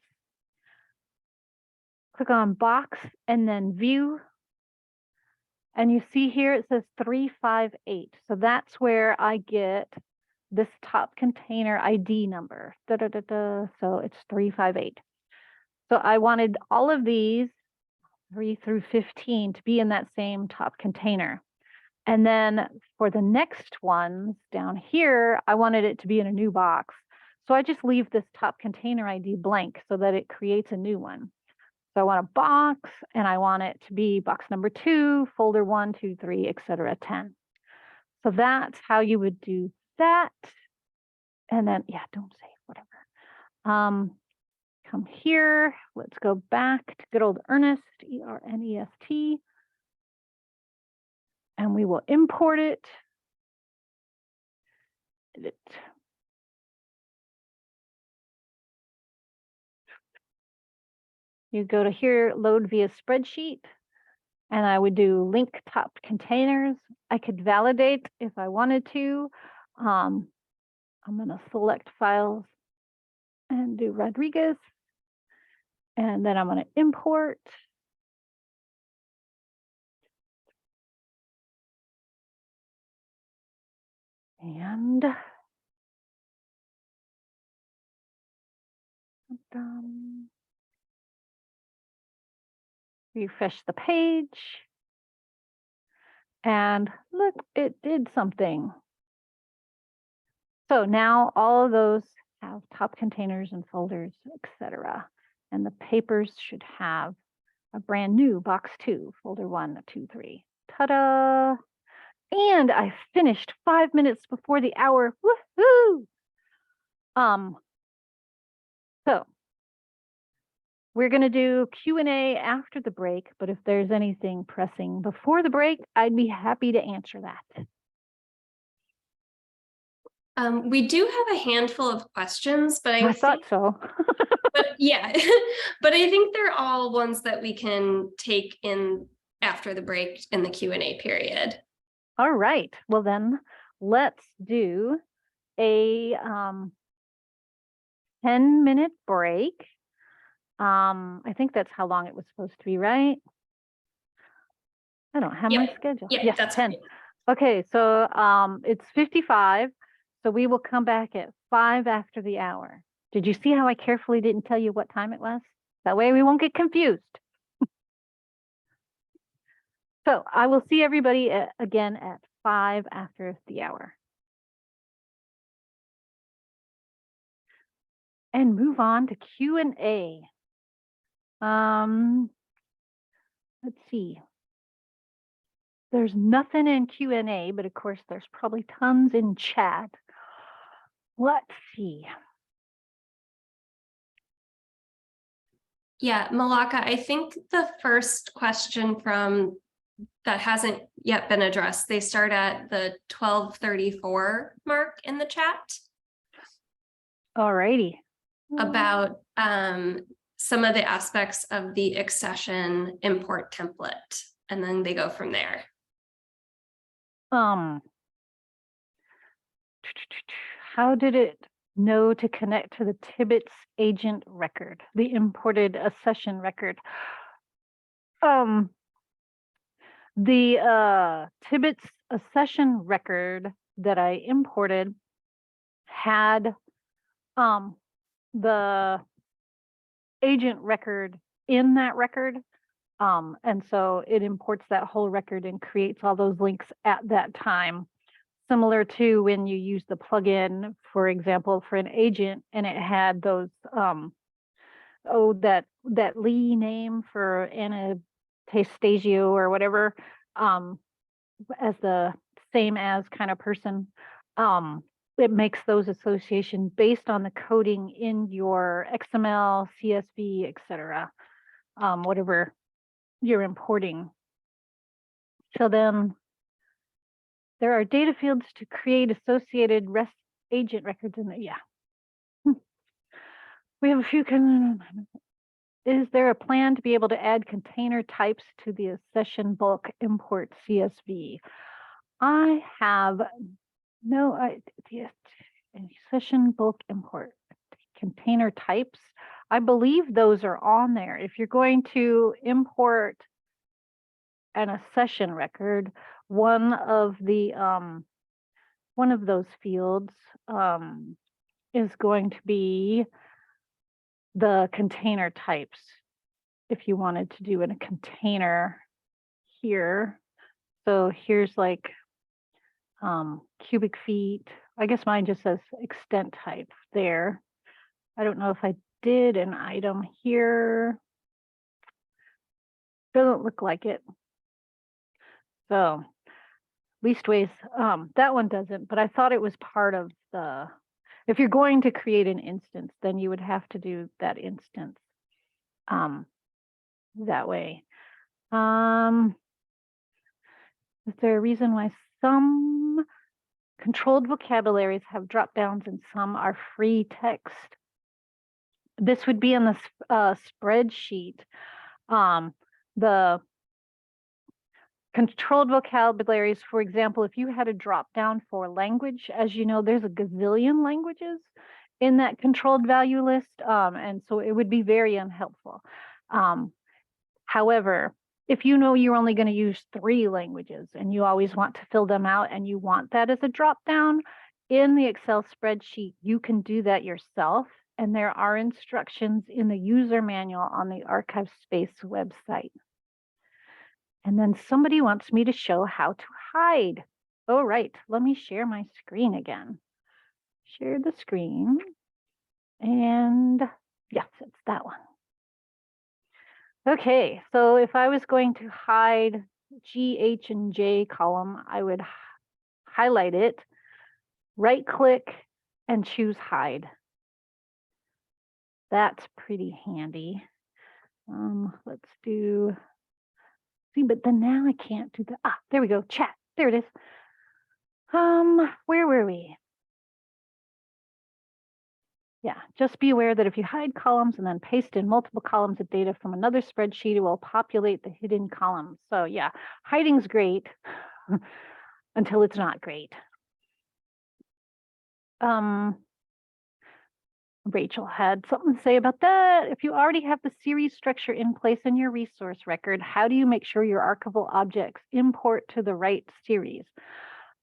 Speaker 1: click on box and then view. And you see here it says 358. So that's where I get this top container ID number. So it's 358. So I wanted all of these 3 through 15 to be in that same top container. And then for the next ones down here, I wanted it to be in a new box. So I just leave this top container ID blank so that it creates a new one. So I want a box, and I want it to be box number 2, folder 1, 2, 3, etc. 10. So that's how you would do that. And then, yeah, don't save, whatever. Come here. Let's go back to good old Ernest, E-R-N-E-S-T. And we will import it. Edit. You go to here, load via spreadsheet, and I would do link top containers. I could validate if I wanted to. I'm going to select files and do Rodriguez. And then I'm going to import. And refresh the page. And look, it did something. So now all of those have top containers and folders, etc. And the papers should have a brand new box 2, folder 1, 2, 3. Ta-da! And I finished 5 minutes before the hour. Woohoo! So we're going to do Q&A after the break, but if there's anything pressing before the break, I'd be happy to answer that.
Speaker 2: We do have a handful of questions, but
Speaker 1: I thought so.
Speaker 2: But yeah, but I think they're all ones that we can take in after the break in the Q&A period.
Speaker 1: All right. Well, then let's do a 10-minute break. I think that's how long it was supposed to be, right? I don't have my schedule.
Speaker 2: Yeah,
Speaker 1: yes,
Speaker 2: that's
Speaker 1: 10.
Speaker 2: right.
Speaker 1: Okay, so it's 55. So we will come back at 5 after the hour. Did you see how I carefully didn't tell you what time it was? That way we won't get confused. So I will see everybody again at 5 after the hour. And move on to Q&A. Let's see. There's nothing in Q&A, but of course there's probably tons in chat. Let's see.
Speaker 2: Yeah, Malaka, I think the first question from that hasn't yet been addressed, they start at the 1234 mark in the chat
Speaker 1: All righty.
Speaker 2: about some of the aspects of the accession import template, and then they go from there.
Speaker 1: How did it know to connect to the Tibbetts agent record, the imported accession record? The Tibbetts accession record that I imported had the agent record in that record. And so it imports that whole record and creates all those links at that time. Similar to when you use the plugin, for example, for an agent, and it had those that Lee name for Anastasio or whatever, as the same as kind of person. It makes those associations based on the coding in your XML, CSV, etc., whatever you're importing. So then there are data fields to create associated REST agent records in the, We have a few. Is there a plan to be able to add container types to the accession bulk import CSV? I have no idea. Accession bulk import container types. I believe those are on there. If you're going to import an accession record, one of those fields is going to be the container types. If you wanted to do in a container here, so here's like cubic feet. I guess mine just says extent type there. I don't know if I did an item here. Doesn't look like it. So leastways, that one doesn't, but I thought it was part of the, if you're going to create an instance, then you would have to do that instance that way. Is there a reason why some controlled vocabularies have drop downs and some are free text? This would be in the spreadsheet. The controlled vocabularies, for example, if you had a drop down for language, as you know, there's a gazillion languages in that controlled value list, and so it would be very unhelpful. However, if you know you're only going to use 3 languages and you always want to fill them out and you want that as a drop down in the Excel spreadsheet, you can do that yourself. And there are instructions in the user manual on the ArchivesSpace website. And then somebody wants me to show how to hide. Oh, right. Let me share my screen again. Share the screen. And yes, it's that one. Okay, so if I was going to hide G, H, and J column, I would highlight it, right click, and choose hide. That's pretty handy. Let's do, see, but then now I can't do that. Ah, there we go, chat, there it is. Where were we? Yeah, just be aware that if you hide columns and then paste in multiple columns of data from another spreadsheet, it will populate the hidden columns. So yeah, hiding's great until it's not great. Rachel had something to say about that. If you already have the series structure in place in your resource record, how do you make sure your archival objects import to the right series?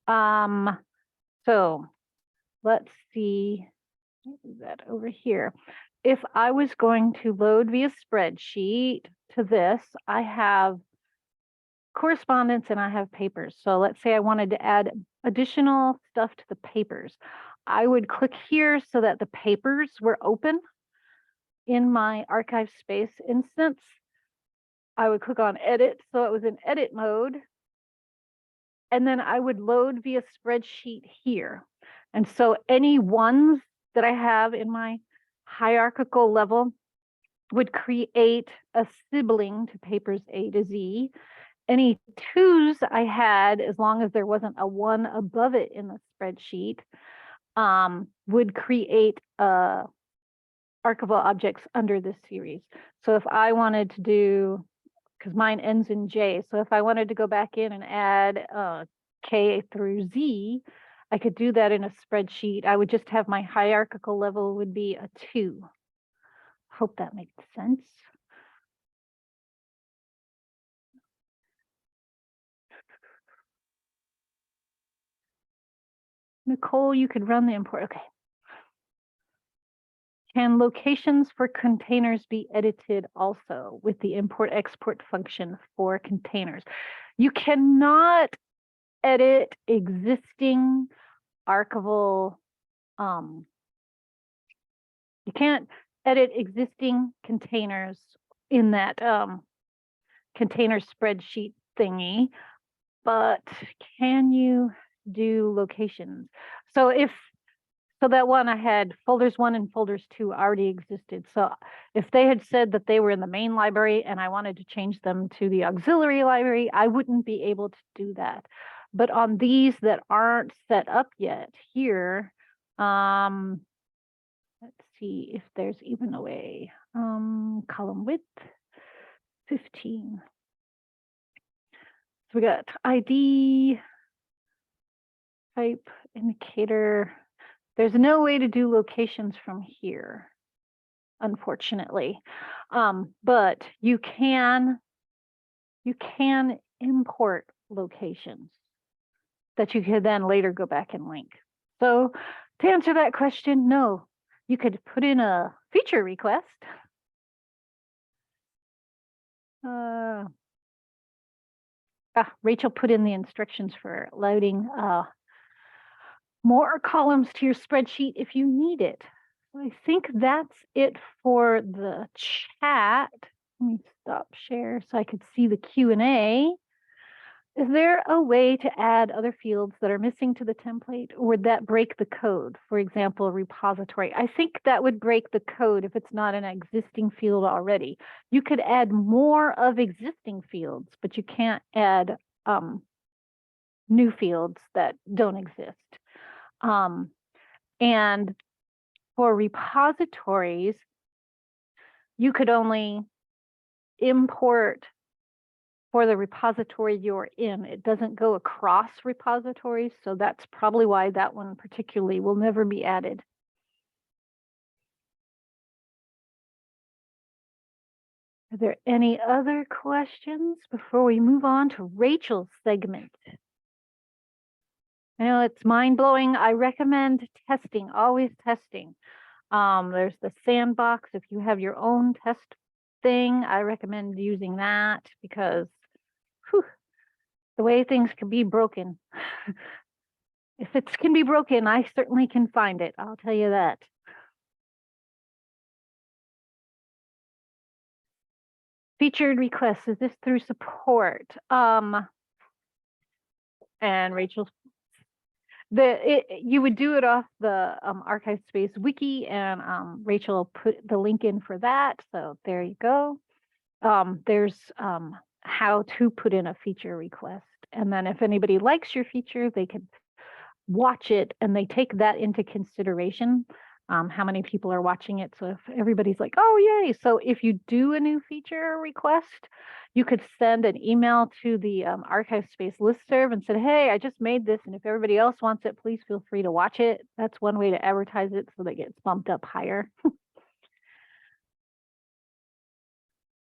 Speaker 1: So let's see. That over here. If I was going to load via spreadsheet to this, I have correspondence and I have papers. So let's say I wanted to add additional stuff to the papers. I would click here so that the papers were open in my ArchivesSpace instance. I would click on edit so it was in edit mode. And then I would load via spreadsheet here. And so any ones that I have in my hierarchical level, would create a sibling to papers A to Z. Any twos I had, as long as there wasn't a 1 above it in the spreadsheet, would create archival objects under this series. So if I wanted to do, because mine ends in J, so if I wanted to go back in and add K through Z, I could do that in a spreadsheet. I would just have my hierarchical level would be a 2. Hope that makes sense. Nicole, you could run the import. Okay. Can locations for containers be edited also with the import-export function for containers? You cannot edit existing archival, you can't edit existing containers in that container spreadsheet thingy, but can you do locations? So that one I had folders 1 and folders 2 already existed. So if they had said that they were in the main library and I wanted to change them to the auxiliary library, I wouldn't be able to do that. But on these that aren't set up yet here, let's see if there's even a way. Column width 15. So we got ID, type, indicator. There's no way to do locations from here, unfortunately. But you can import locations that you could then later go back and link. So to answer that question, no, you could put in a feature request. Rachel put in the instructions for loading more columns to your spreadsheet if you need it. I think that's it for the chat. Let me stop share so I could see the Q&A. Is there a way to add other fields that are missing to the template, or would that break the code? For example, repository. I think that would break the code if it's not an existing field already. You could add more of existing fields, but you can't add new fields that don't exist. And for repositories, you could only import for the repository you're in. It doesn't go across repositories, so that's probably why that one particularly will never be added. Are there any other questions before we move on to Rachel's segment? I know it's mind-blowing. I recommend testing, always testing. There's the sandbox. If you have your own test thing, I recommend using that because the way things can be broken. If it can be broken, I certainly can find it. I'll tell you that. Featured requests, is this through support? And Rachel's, you would do it off the ArchivesSpace wiki, and Rachel put the link in for that. So there you go. There's how to put in a feature request. And then if anybody likes your feature, they can watch it and they take that into consideration, how many people are watching it. So if everybody's like, oh, yay. So if you do a new feature request, you could send an email to the ArchivesSpace listserv and said, hey, I just made this. And if everybody else wants it, please feel free to watch it. That's one way to advertise it so that it gets bumped up higher.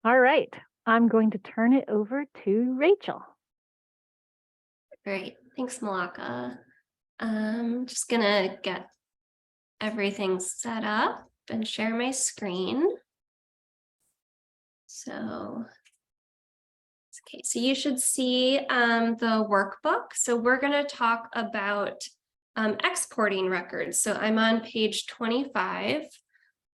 Speaker 1: All right. I'm going to turn it over to Rachel.
Speaker 2: Great. Thanks, Malaka. I'm just going to get everything set up and share my screen. So, okay, so you should see the workbook. So we're going to talk about exporting records. So I'm on page 25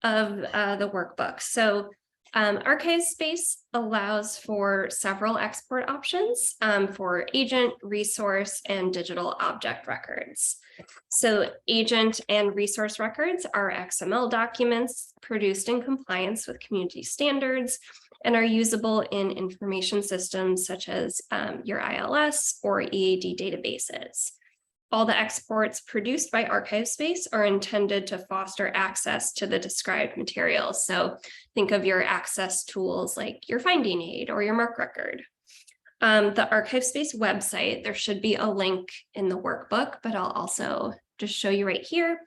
Speaker 2: of the workbook. So ArchivesSpace allows for several export options for agent, resource, and digital object records. So agent and resource records are XML documents produced in compliance with community standards and are usable in information systems such as your ILS or EAD databases. All the exports produced by ArchivesSpace are intended to foster access to the described materials. So think of your access tools like your finding aid or your MARC record. The ArchivesSpace website, there should be a link in the workbook, but I'll also just show you right here,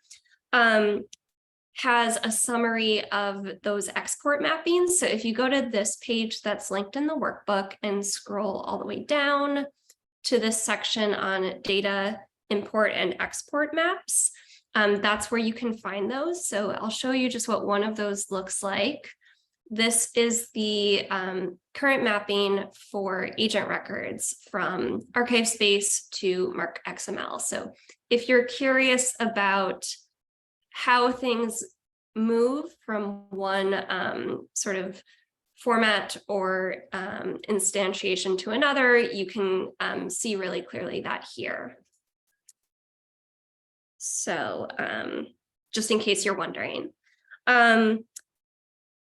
Speaker 2: has a summary of those export mappings. So if you go to this page that's linked in the workbook and scroll all the way down to this section on data import and export maps, that's where you can find those. So I'll show you just what one of those looks like. This is the current mapping for agent records from ArchivesSpace to MARC XML. So if you're curious about how things move from one sort of format or instantiation to another, you can see really clearly that here. So just in case you're wondering.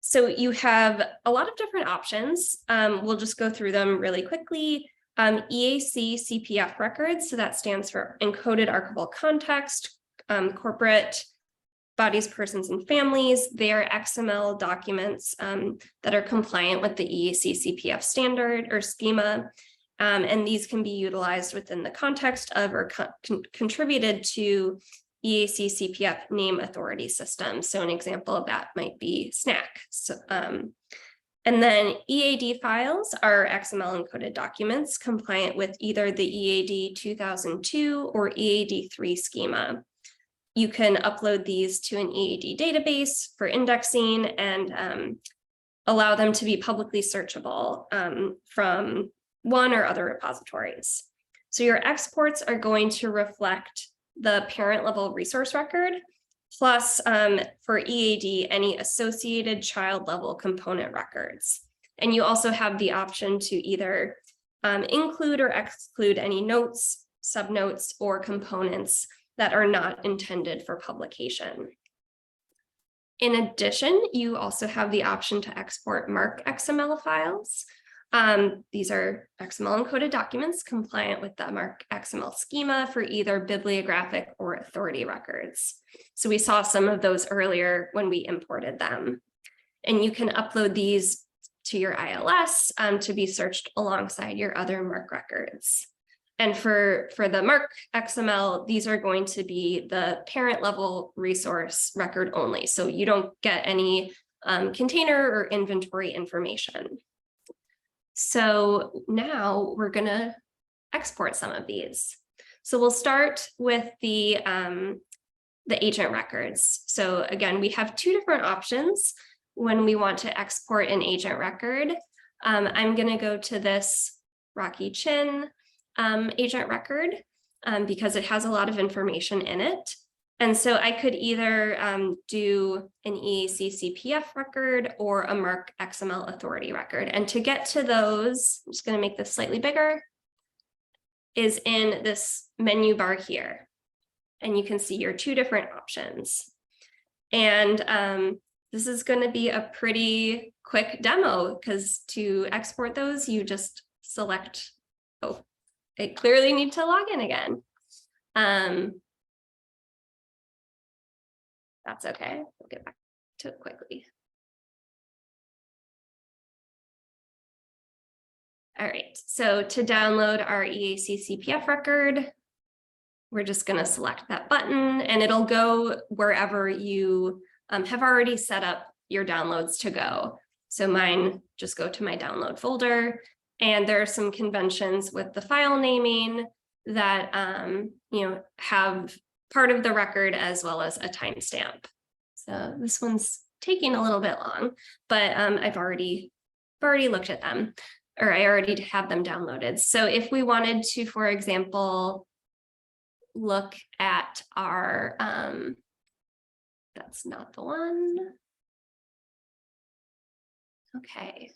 Speaker 2: So you have a lot of different options. We'll just go through them really quickly. EAC CPF records, so that stands for encoded archival context, corporate bodies, persons, and families. They are XML documents that are compliant with the EAC CPF standard or schema. And these can be utilized within the context of or contributed to EAC CPF name authority systems. So an example of that might be SNAC. So, and then EAD files are XML encoded documents compliant with either the EAD 2002 or EAD 3 schema. You can upload these to an EAD database for indexing and allow them to be publicly searchable from one or other repositories. So your exports are going to reflect the parent level resource record, plus for EAD, any associated child level component records. And you also have the option to either include or exclude any notes, subnotes, or components that are not intended for publication. In addition, you also have the option to export MARC XML files. These are XML encoded documents compliant with the MARC XML schema for either bibliographic or authority records. So we saw some of those earlier when we imported them. And you can upload these to your ILS to be searched alongside your other MARC records. And for the MARC XML, these are going to be the parent level resource record only. So you don't get any container or inventory information. So now we're going to export some of these. So we'll start with the agent records. So again, we have two different options when we want to export an agent record. I'm going to go to this Rocky Chin agent record because it has a lot of information in it. And so I could either do an EAC CPF record or a MARC XML authority record. And to get to those, I'm just going to make this slightly bigger, is in this menu bar here. And you can see your two different options. And this is going to be a pretty quick demo because to export those, you just select, oh, I clearly need to log in again. That's okay. We'll get back to it quickly. All right, so to download our EAC CPF record, we're just going to select that button and it'll go wherever you have already set up your downloads to go. So mine just go to my download folder, and there are some conventions with the file naming that have part of the record as well as a timestamp. So this one's taking a little bit long, but I've already looked at them, or I already have them downloaded. So if we wanted to, for example, look at our, that's not the one. Okay.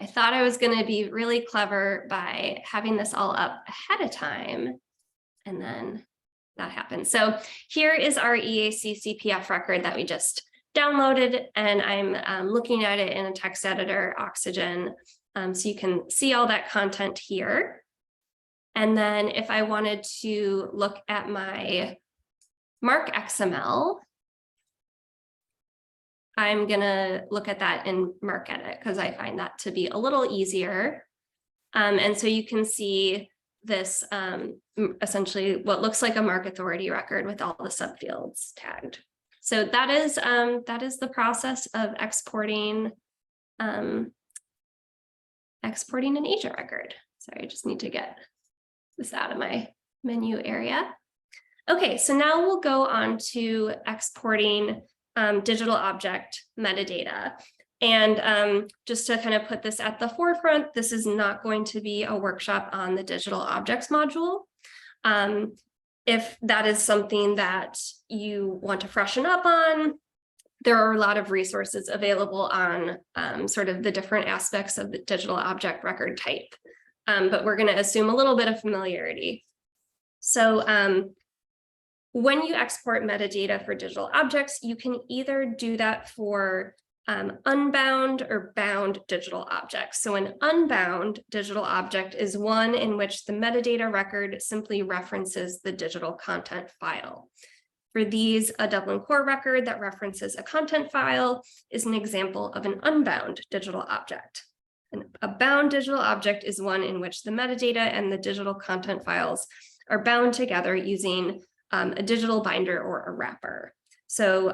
Speaker 2: I thought I was going to be really clever by having this all up ahead of time, and then that happened. So here is our EAC CPF record that we just downloaded, and I'm looking at it in a text editor, Oxygen, so you can see all that content here. And then if I wanted to look at my Mark XML, I'm going to look at that in MarkEdit because I find that to be a little easier. And so you can see this essentially what looks like a Mark Authority record with all the subfields tagged. So that is the process of exporting an agent record. Sorry, I just need to get this out of my menu area. Okay, so now we'll go on to exporting digital object metadata. And just to kind of put this at the forefront, this is not going to be a workshop on the digital objects module. If that is something that you want to freshen up on, there are a lot of resources available on sort of the different aspects of the digital object record type. But we're going to assume a little bit of familiarity. So when you export metadata for digital objects, you can either do that for unbound or bound digital objects. So an unbound digital object is one in which the metadata record simply references the digital content file. For these, a Dublin Core record that references a content file is an example of an unbound digital object. And a bound digital object is one in which the metadata and the digital content files are bound together using a digital binder or a wrapper. So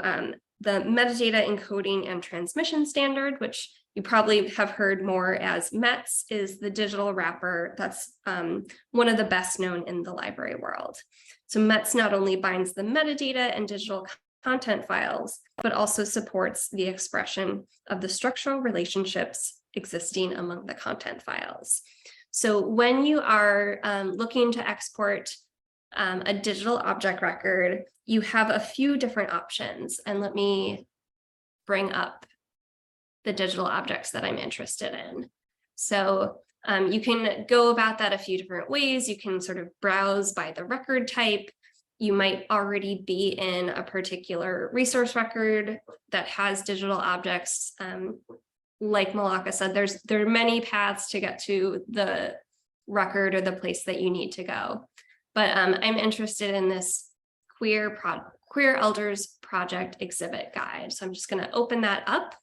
Speaker 2: the metadata encoding and transmission standard, which you probably have heard more as METS, is the digital wrapper that's one of the best known in the library world. So METS not only binds the metadata and digital content files, but also supports the expression of the structural relationships existing among the content files. So when you are looking to export a digital object record, you have a few different options. And let me bring up the digital objects that I'm interested in. So you can go about that a few different ways. You can sort of browse by the record type. You might already be in a particular resource record that has digital objects. Like Malaka said, there are many paths to get to the record or the place that you need to go. But I'm interested in this Queer Elders Project exhibit guide. So I'm just going to open that up.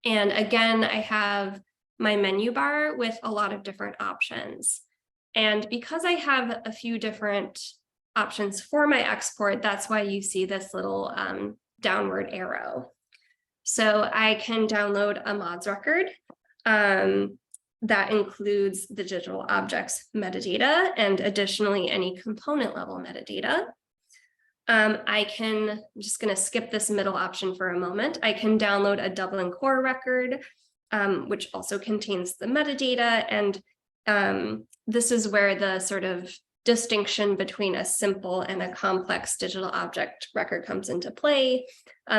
Speaker 2: And again, I have my menu bar with a lot of different options. And because I have a few different options for my export, that's why you see this little downward arrow. So I can download a mods record that includes the digital objects metadata and additionally any component level metadata. I'm just going to skip this middle option for a moment. I can download a Dublin Core record, which also contains the metadata. And this is where the sort of distinction between a simple and a complex digital object record comes into play.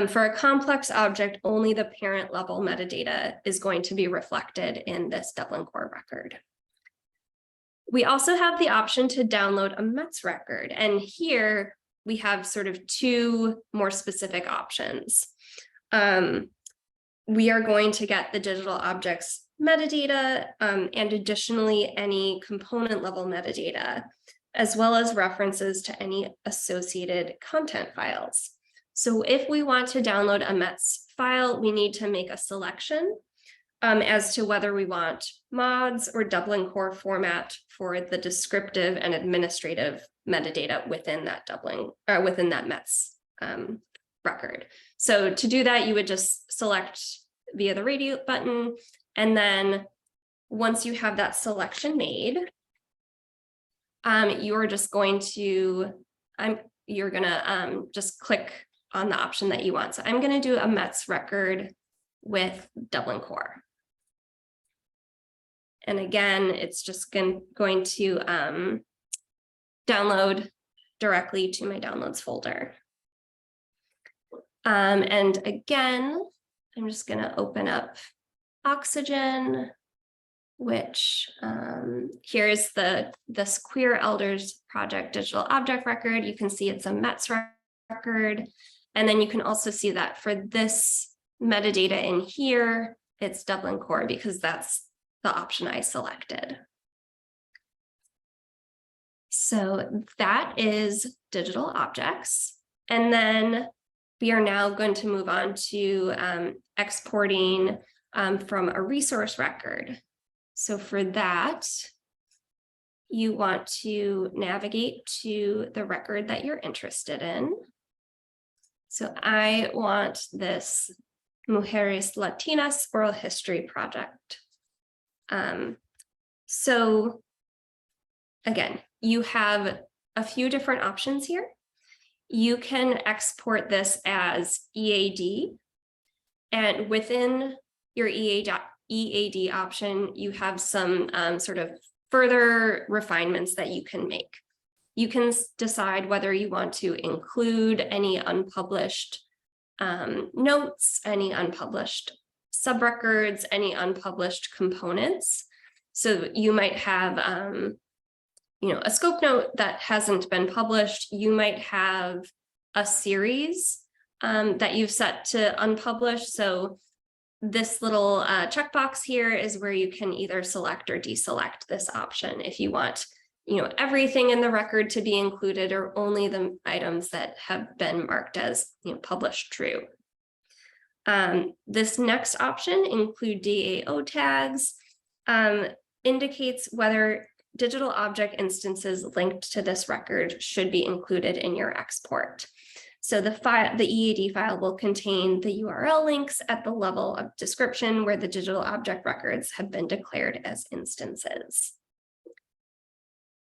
Speaker 2: For a complex object, only the parent level metadata is going to be reflected in this Dublin Core record. We also have the option to download a METS record. And here we have sort of two more specific options. We are going to get the digital objects metadata and additionally any component level metadata, as well as references to any associated content files. So if we want to download a METS file, we need to make a selection as to whether we want mods or Dublin Core format for the descriptive and administrative metadata within that METS record. So to do that, you would just select via the radio button. And then once you have that selection made, you're just going to, just click on the option that you want. So I'm going to do a METS record with Dublin Core. And again, it's just going to download directly to my downloads folder. And again, I'm just going to open up Oxygen, which here's this Queer Elders Project digital object record. You can see it's a METS record. And then you can also see that for this metadata in here, it's Dublin Core because that's the option I selected. So that is digital objects. And then we are now going to move on to exporting from a resource record. So for that, you want to navigate to the record that you're interested in. So I want this Mujeres Latinas Oral History Project. So again, you have a few different options here. You can export this as EAD, and within your EAD option, you have some sort of further refinements that you can make. You can decide whether you want to include any unpublished notes, any unpublished subrecords, any unpublished components. So you might have a scope note that hasn't been published. You might have a series that you've set to unpublished. So this little checkbox here is where you can either select or deselect this option if you want, everything in the record to be included or only the items that have been marked as published true. This next option, include DAO tags, indicates whether digital object instances linked to this record should be included in your export. So the EAD file will contain the URL links at the level of description where the digital object records have been declared as instances.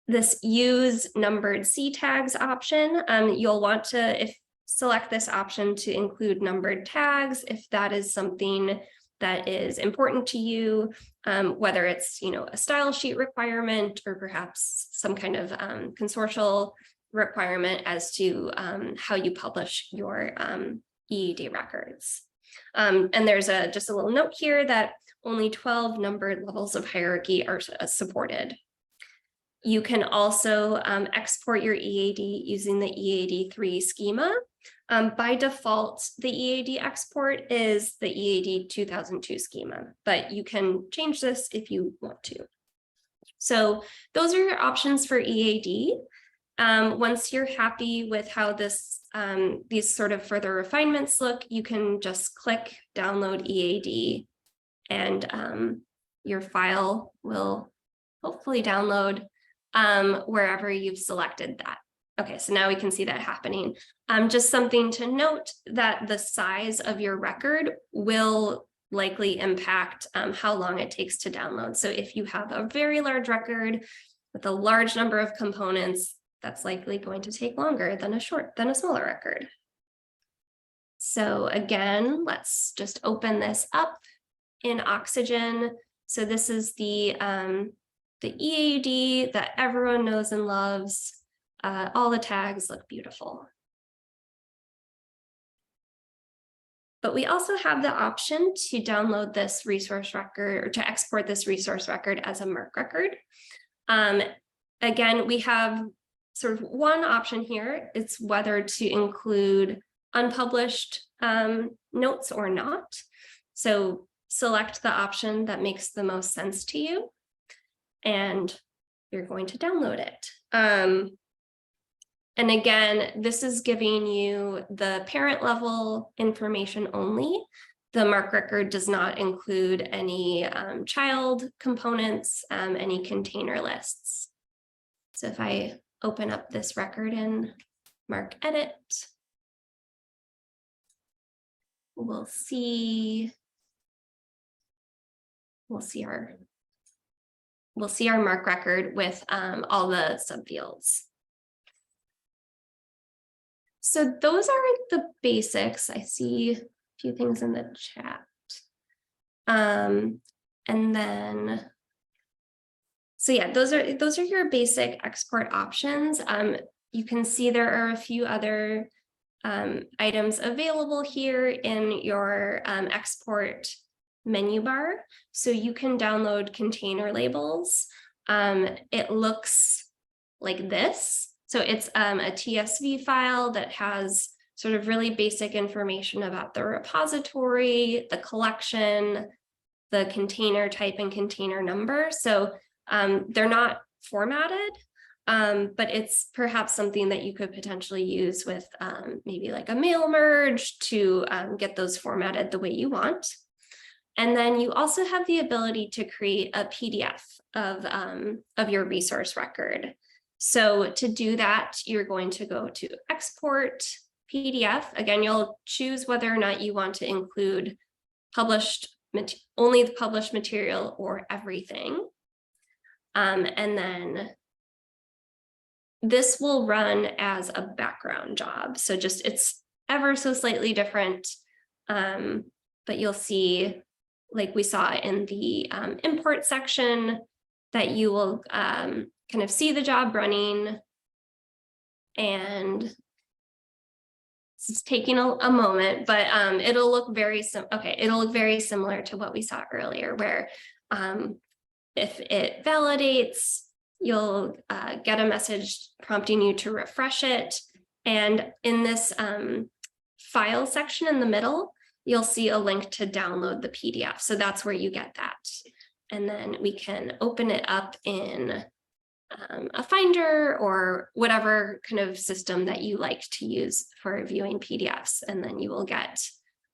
Speaker 2: This use numbered C tags option, you'll want to select this option to include numbered tags if that is something that is important to you, whether it's a style sheet requirement or perhaps some kind of consortial requirement as to how you publish your EAD records. And there's just a little note here that only 12 numbered levels of hierarchy are supported. You can also export your EAD using the EAD3 schema. By default, the EAD export is the EAD 2002 schema, but you can change this if you want to. So those are your options for EAD. Once you're happy with how these sort of further refinements look, you can just click download EAD and your file will hopefully download wherever you've selected that. Okay, so now we can see that happening. Just something to note that the size of your record will likely impact how long it takes to download. So if you have a very large record with a large number of components, that's likely going to take longer than a smaller record. So again, let's just open this up in Oxygen. So this is the EAD that everyone knows and loves. All the tags look beautiful. But we also have the option to download this resource record or to export this resource record as a MARC record. Again, we have sort of one option here. It's whether to include unpublished notes or not. So select the option that makes the most sense to you, and you're going to download it. And again, this is giving you the parent level information only. The MARC record does not include any child components, any container lists. So if I open up this record in MARC Edit, we'll see our MARC record with all the subfields. So those are the basics. I see a few things in the chat. And then, so yeah, those are your basic export options. You can see there are a few other items available here in your export menu bar. So you can download container labels. It looks like this. So it's a CSV file that has sort of really basic information about the repository, the collection, the container type and container number. So they're not formatted, but it's perhaps something that you could potentially use with maybe like a mail merge to get those formatted the way you want. And then you also have the ability to create a PDF of your resource record. So to do that, you're going to go to Export PDF. Again, you'll choose whether or not you want to include only the published material or everything. And then this will run as a background job. So just it's ever so slightly different, but you'll see, like we saw in the import section, that you will kind of see the job running. And it's taking a moment, but it'll look very similar to what we saw earlier, where if it validates, you'll get a message prompting you to refresh it. And in this file section in the middle, you'll see a link to download the PDF. So that's where you get that. And then we can open it up in a Finder or whatever kind of system that you like to use for viewing PDFs. And then you will get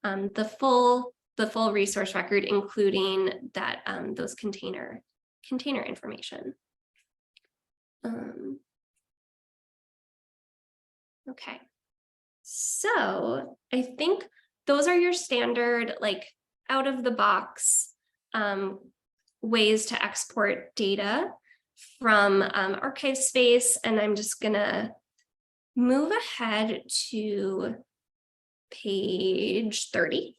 Speaker 2: the full resource record, including that those container information. Okay, so I think those are your standard, like out of the box ways to export data from ArchivesSpace. And I'm just gonna move ahead to page 30.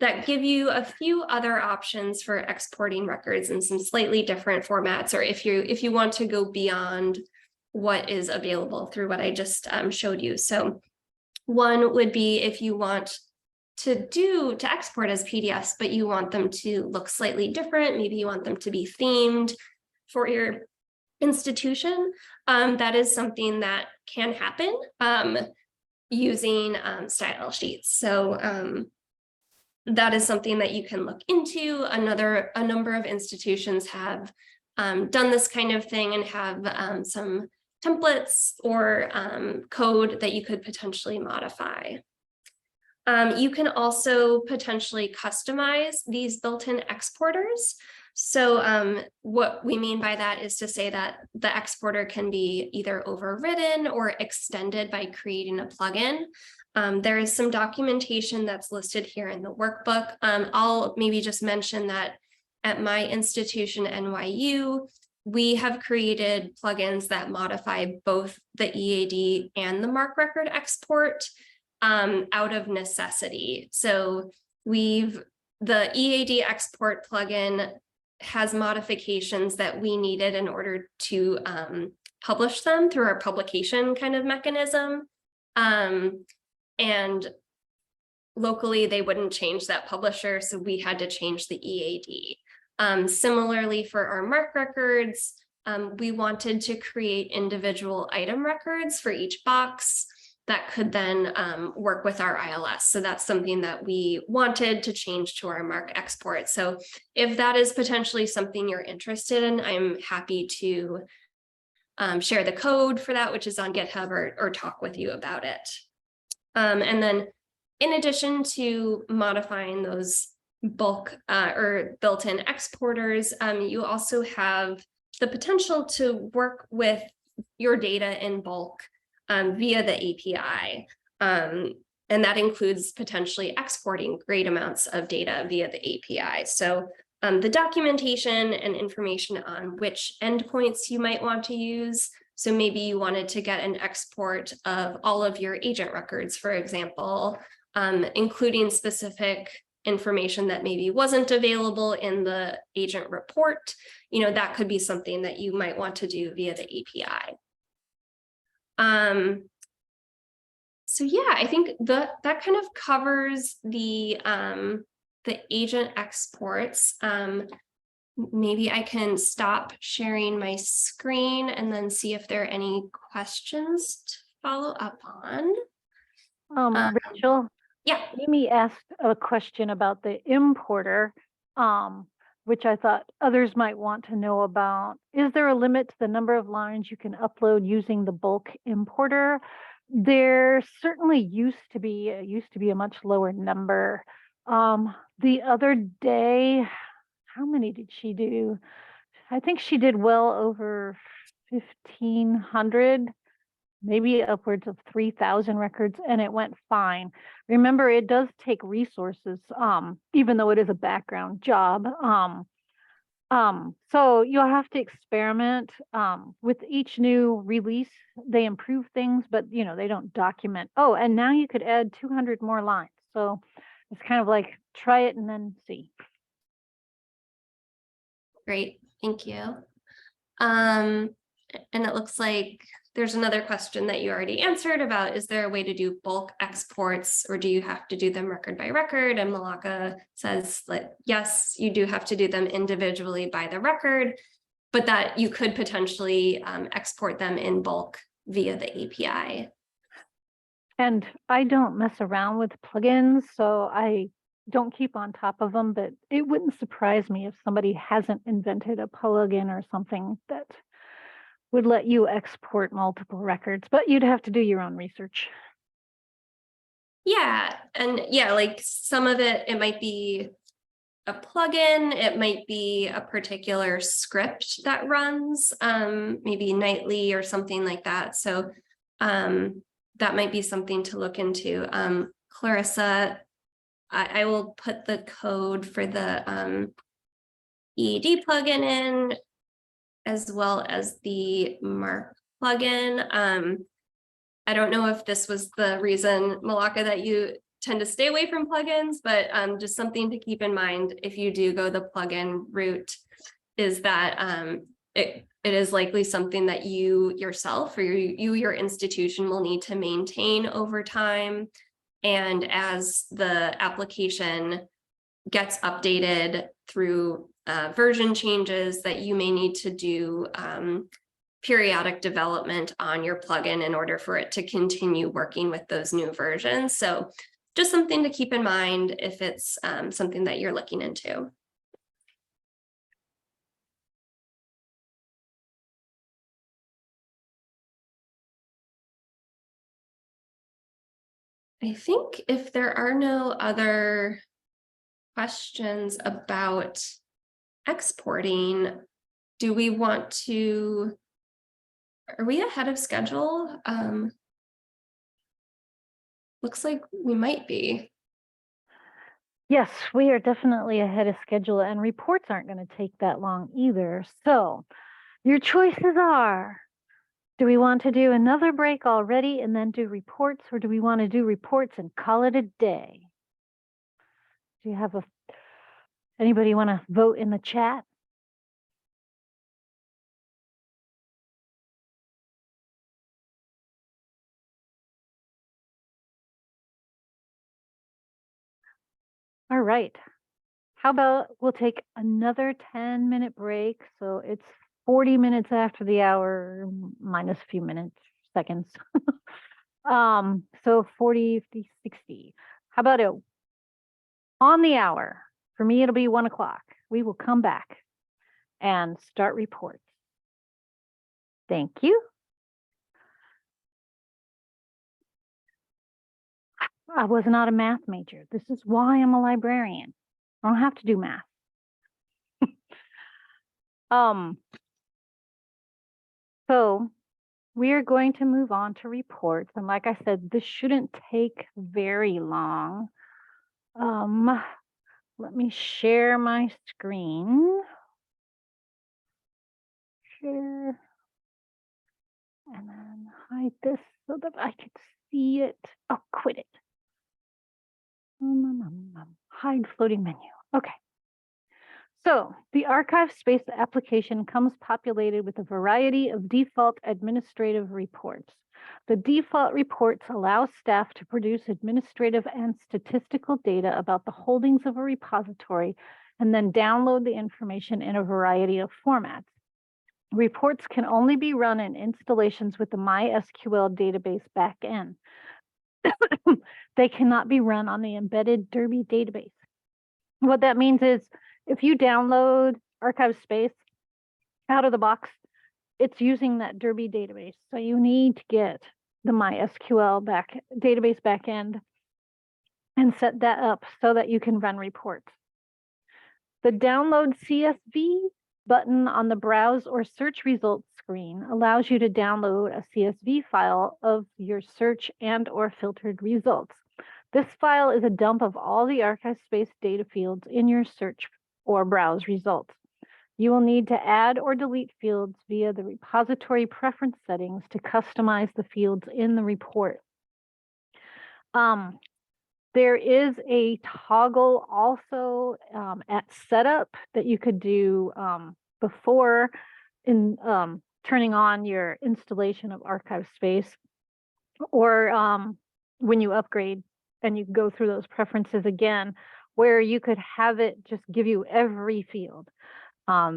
Speaker 2: That give you a few other options for exporting records in some slightly different formats, or if you want to go beyond what is available through what I just showed you. So one would be if you want to export as PDFs, but you want them to look slightly different. Maybe you want them to be themed for your institution. That is something that can happen using style sheets. So that is something that you can look into. A number of institutions have done this kind of thing and have some templates or code that you could potentially modify. You can also potentially customize these built-in exporters. So what we mean by that is to say that the exporter can be either overridden or extended by creating a plugin. There is some documentation that's listed here in the workbook. I'll maybe just mention that at my institution, NYU, we have created plugins that modify both the EAD and the MARC record export out of necessity. So the EAD export plugin has modifications that we needed in order to publish them through our publication kind of mechanism. And locally, they wouldn't change that publisher, so we had to change the EAD. Similarly, for our MARC records, we wanted to create individual item records for each box that could then work with our ILS. So that's something that we wanted to change to our MARC export. So if that is potentially something you're interested in, I'm happy to share the code for that, which is on GitHub, or talk with you about it. And then in addition to modifying those bulk or built-in exporters, you also have the potential to work with your data in bulk via the API. And that includes potentially exporting great amounts of data via the API. So the documentation and information on which endpoints you might want to use. So maybe you wanted to get an export of all of your agent records, for example, including specific information that maybe wasn't available in the agent report. You know, that could be something that you might want to do via the API. So yeah, I think that kind of covers the agent exports. Maybe I can stop sharing my screen and then see if there are any questions to follow up on.
Speaker 1: Rachel,
Speaker 2: Yeah.
Speaker 1: Amy asked a question about the importer, which I thought others might want to know about. Is there a limit to the number of lines you can upload using the bulk importer? There certainly used to be a much lower number. The other day, how many did she do? I think she did well over 1,500, maybe upwards of 3,000 records, and it went fine. Remember, it does take resources, even though it is a background job. So you'll have to experiment. With each new release, they improve things, but they don't document. Oh, and now you could add 200 more lines. So it's kind of like try it and then see.
Speaker 2: Great, thank you. And it looks like there's another question that you already answered about, is there a way to do bulk exports, or do you have to do them record by record? And Malaka says that yes, you do have to do them individually by the record, but that you could potentially export them in bulk via the API.
Speaker 1: And I don't mess around with plugins, so I don't keep on top of them, but it wouldn't surprise me if somebody hasn't invented a plugin or something that would let you export multiple records, but you'd have to do your own research.
Speaker 2: Yeah, and yeah, like some of it might be a plugin, it might be a particular script that runs, maybe nightly or something like that. So that might be something to look into. Clarissa, I will put the code for the EED plugin in, as well as the Mark plugin. I don't know if this was the reason, Malaka, that you tend to stay away from plugins, but just something to keep in mind if you do go the plugin route is that it is likely something that you yourself or your institution will need to maintain over time. And as the application gets updated through version changes, that you may need to do periodic development on your plugin in order for it to continue working with those new versions. So just something to keep in mind if it's something that you're looking into. I think if there are no other questions about exporting, do we want to, are we ahead of schedule? Looks like we might be.
Speaker 1: Yes, we are definitely ahead of schedule, and reports aren't going to take that long either. So your choices are, do we want to do another break already and then do reports, or do we want to do reports and call it a day? Do you have anybody want to vote in the chat? All right. How about we'll take another 10-minute break. So it's 40 minutes after the hour, minus a few minutes, seconds. So 40, 50, 60. How about it on the hour? For me, it'll be 1 o'clock. We will come back and start reports. Thank you. I was not a math major. This is why I'm a librarian. I don't have to do math. So we are going to move on to reports. And like I said, this shouldn't take very long. Let me share my screen. Share. And then hide this so that I can see it. Oh, quit it. Hide floating menu. Okay. So the ArchivesSpace application comes populated with a variety of default administrative reports. The default reports allow staff to produce administrative and statistical data about the holdings of a repository and then download the information in a variety of formats. Reports can only be run in installations with the MySQL database backend. They cannot be run on the embedded Derby database. What that means is if you download ArchivesSpace out of the box, it's using that Derby database. So you need to get the MySQL database backend and set that up so that you can run reports. The download CSV button on the browse or search results screen allows you to download a CSV file of your search and or filtered results. This file is a dump of all the ArchivesSpace data fields in your search or browse results. You will need to add or delete fields via the repository preference settings to customize the fields in the report. There is a toggle also at setup that you could do before turning on your installation of ArchivesSpace, or when you upgrade and you go through those preferences again, where you could have it just give you every field.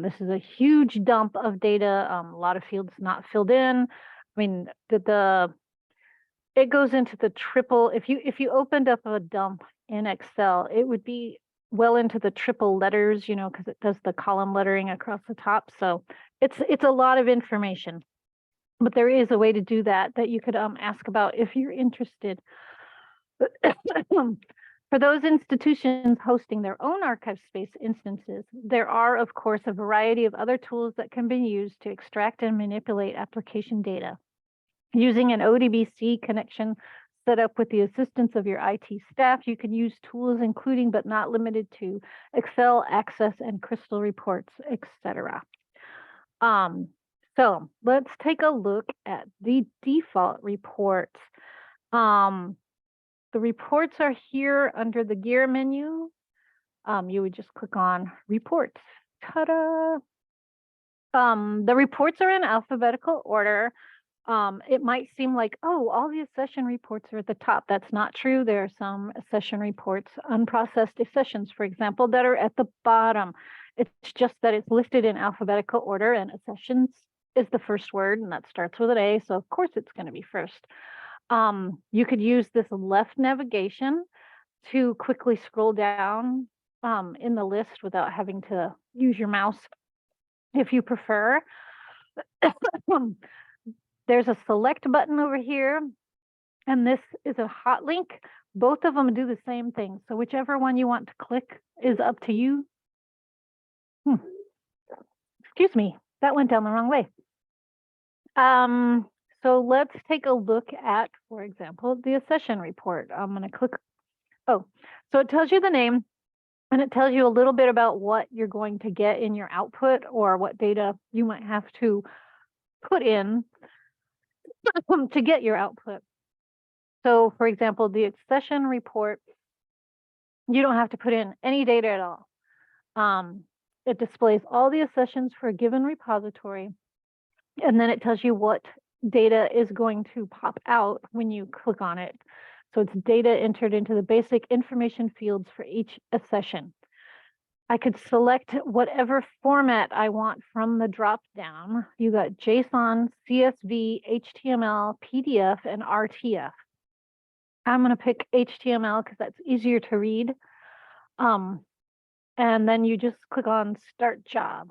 Speaker 1: This is a huge dump of data, a lot of fields not filled in. I mean, it goes into the triple, if you opened up a dump in Excel, it would be well into the triple letters, you know, because it does the column lettering across the top. So it's a lot of information, but there is a way to do that you could ask about if you're interested. For those institutions hosting their own ArchivesSpace instances, there are, of course, a variety of other tools that can be used to extract and manipulate application data. Using an ODBC connection set up with the assistance of your IT staff, you can use tools including but not limited to Excel, Access, and Crystal reports, etc. So let's take a look at the default reports. The reports are here under the gear menu. You would just click on reports. Ta-da! The reports are in alphabetical order. It might seem like, oh, all the accession reports are at the top. That's not true. There are some accession reports, unprocessed accessions, for example, that are at the bottom. It's just that it's listed in alphabetical order, and accessions is the first word, and that starts with an A, so of course it's going to be first. You could use this left navigation to quickly scroll down in the list without having to use your mouse if you prefer. There's a select button over here, and this is a hot link. Both of them do the same thing, so whichever one you want to click is up to you. Excuse me, that went down the wrong way. So let's take a look at, for example, the accession report. I'm going to click. Oh, so it tells you the name, and it tells you a little bit about what you're going to get in your output or what data you might have to put in to get your output. So, for example, the accession report, you don't have to put in any data at all. It displays all the accessions for a given repository, and then it tells you what data is going to pop out when you click on it. So it's data entered into the basic information fields for each accession. I could select whatever format I want from the drop down. You got JSON, CSV, HTML, PDF, and RTF. I'm going to pick HTML because that's easier to read. And then you just click on Start Job.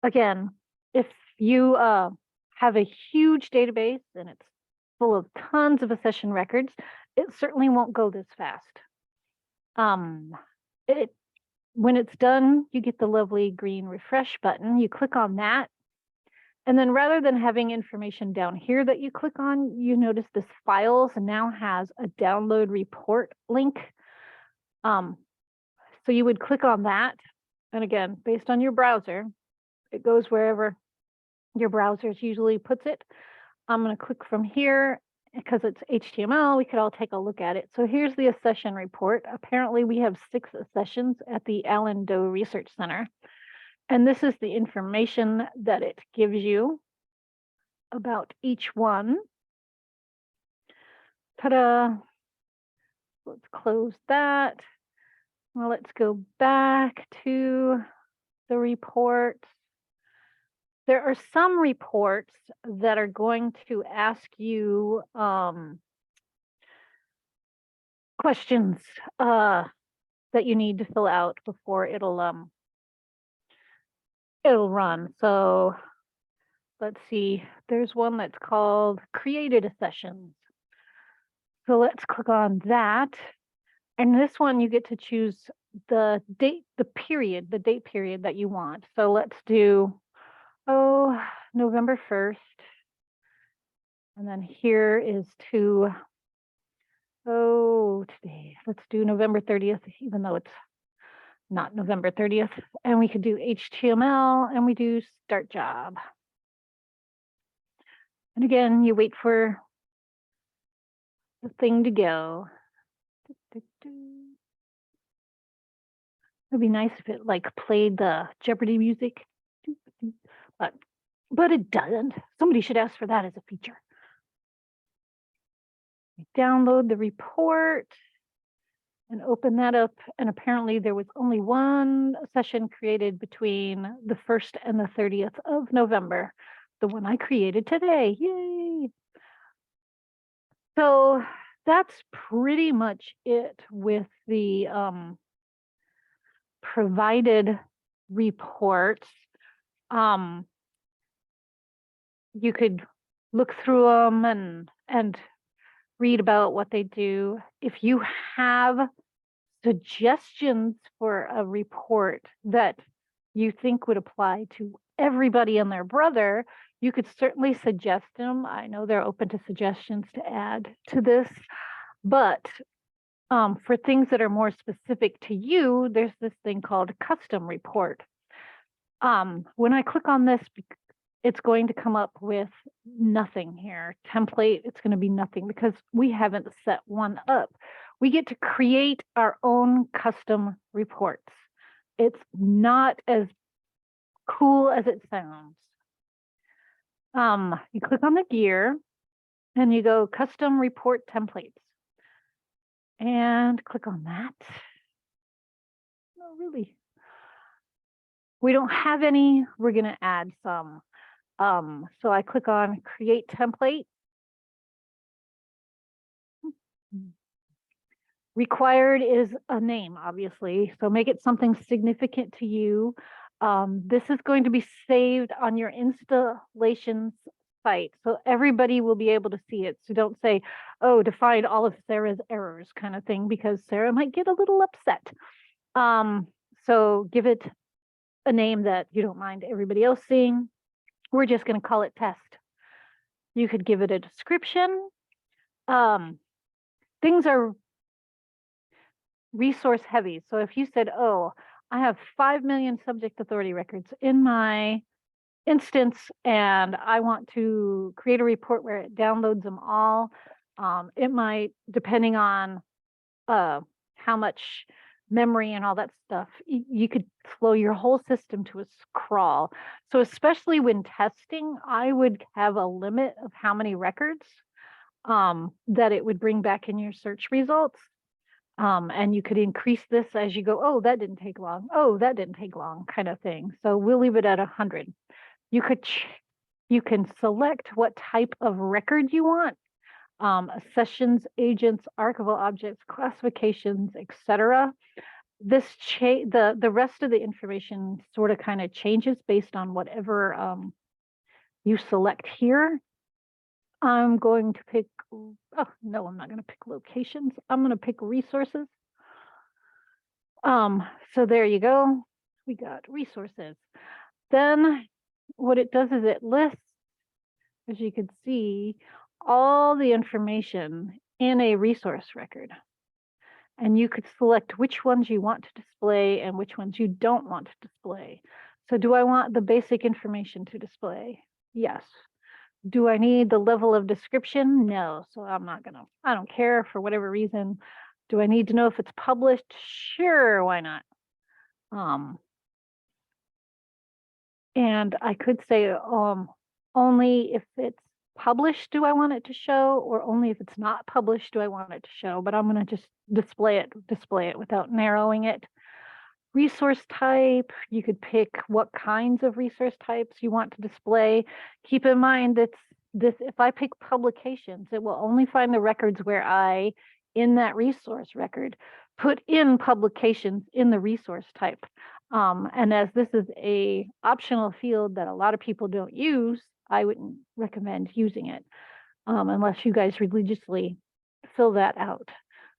Speaker 1: Again, if you have a huge database and it's full of tons of accession records, it certainly won't go this fast. When it's done, you get the lovely green refresh button. You click on that. And then rather than having information down here that you click on, you notice this files now has a download report link. So you would click on that. And again, based on your browser, it goes wherever your browser usually puts it. I'm going to click from here because it's HTML. We could all take a look at it. So here's the accession report. Apparently we have 6 accessions at the Allen Doe Research Center. And this is the information that it gives you. about each one. Ta-da. Let's close that. Well, let's go back to the reports. There are some reports that are going to ask you questions that you need to fill out before it'll run. So let's see, there's one that's called created accessions. So let's click on that. And this one you get to choose the date period that you want. So let's do, November 1st. And then here is to, today, let's do November 30th, even though it's not November 30th. And we could do HTML and we do start job. And again, you wait for the thing to go. It'd be nice if it like played the Jeopardy music, but it doesn't. Somebody should ask for that as a feature. Download the report and open that up. And apparently there was only one session created between the 1st and the 30th of November, the one I created today. Yay! So that's pretty much it with the provided reports. You could look through them and read about what they do. If you have suggestions for a report that you think would apply to everybody and their brother, you could certainly suggest them. I know they're open to suggestions to add to this, but for things that are more specific to you, there's this thing called custom report. When I click on this, it's going to come up with nothing here. Template, it's going to be nothing because we haven't set one up. We get to create our own custom reports. It's not as cool as it sounds. You click on the gear and you go custom report templates and click on that. No, really. We don't have any. We're going to add some. So I click on create template. Required is a name, obviously. So make it something significant to you. This is going to be saved on your installations site. So everybody will be able to see it. So don't say, oh, define all of Sarah's errors kind of thing, because Sarah might get a little upset. So give it a name that you don't mind everybody else seeing. We're just going to call it test. You could give it a description. Things are resource heavy. So if you said, oh, I have 5 million subject authority records in my instance, and I want to create a report where it downloads them all, it might, depending on how much memory and all that stuff, you could slow your whole system to a crawl. So especially when testing, I would have a limit of how many records that it would bring back in your search results. And you could increase this as you go, oh, that didn't take long. Oh, that didn't take long, kind of thing. So we'll leave it at 100. You can select what type of record you want. Accessions, agents, archival objects, classifications, etc. This the rest of the information sort of kind of changes based on whatever you select here. I'm going to pick, oh no, I'm not going to pick locations. I'm going to pick resources. So there you go. We got resources. Then what it does is it lists, as you can see, all the information in a resource record. And you could select which ones you want to display and which ones you don't want to display. So do I want the basic information to display? Yes. Do I need the level of description? No. So I don't care for whatever reason. Do I need to know if it's published? Sure, why not? And I could say only if it's published do I want it to show, or only if it's not published do I want it to show, but I'm going to just display it without narrowing it. Resource type, you could pick what kinds of resource types you want to display. Keep in mind that if I pick publications, it will only find the records where I, in that resource record, put in publications in the resource type. And as this is a optional field that a lot of people don't use, I wouldn't recommend using it unless you guys religiously fill that out.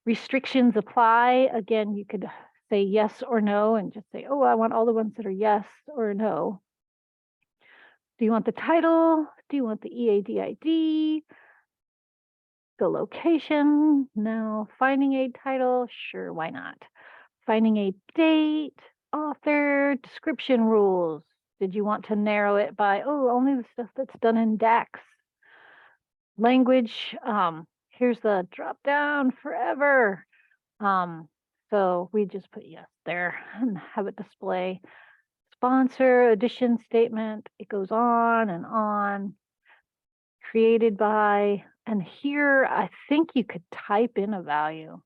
Speaker 1: Restrictions apply. Again, you could say yes or no and just say, oh, I want all the ones that are yes or no. Do you want the title? Do you want the EADID? The location? No. Finding a title? Sure, why not? Finding a date, author, description rules. Did you want to narrow it by, oh, only the stuff that's done in DAX? Language, here's the drop down forever. So we just put yes there and have it display. Sponsor, edition statement, it goes on and on. Created by, and here I think you could type in a value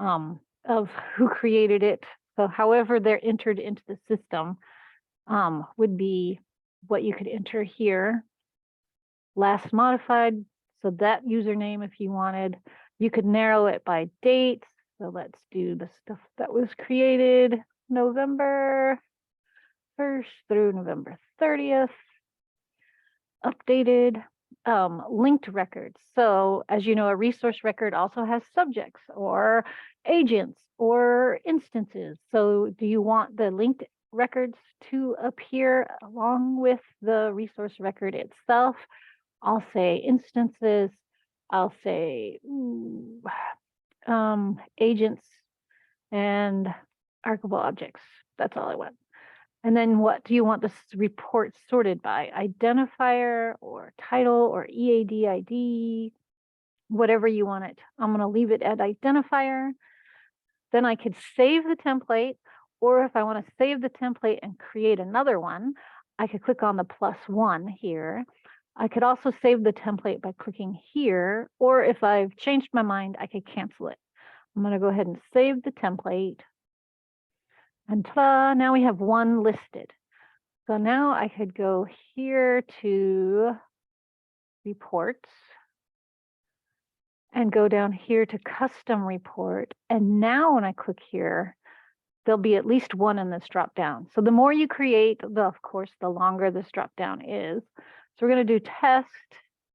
Speaker 1: of who created it. So however they're entered into the system would be what you could enter here. Last modified, so that username if you wanted. You could narrow it by dates. So let's do the stuff that was created November 1st through November 30th. Updated. Linked records. So as you know, a resource record also has subjects or agents or instances. So do you want the linked records to appear along with the resource record itself? I'll say instances. I'll say agents and archivable objects. That's all I want. And then what do you want this report sorted by? Identifier or title or EADID, whatever you want it. I'm going to leave it at identifier. Then I could save the template, or if I want to save the template and create another one, I could click on the +1 here. I could also save the template by clicking here, or if I've changed my mind, I could cancel it. I'm going to go ahead and save the template. And now we have one listed. So now I could go here to reports and go down here to custom report. And now when I click here, there'll be at least one in this drop down. So the more you create, of course, the longer this drop down is. So we're going to do test.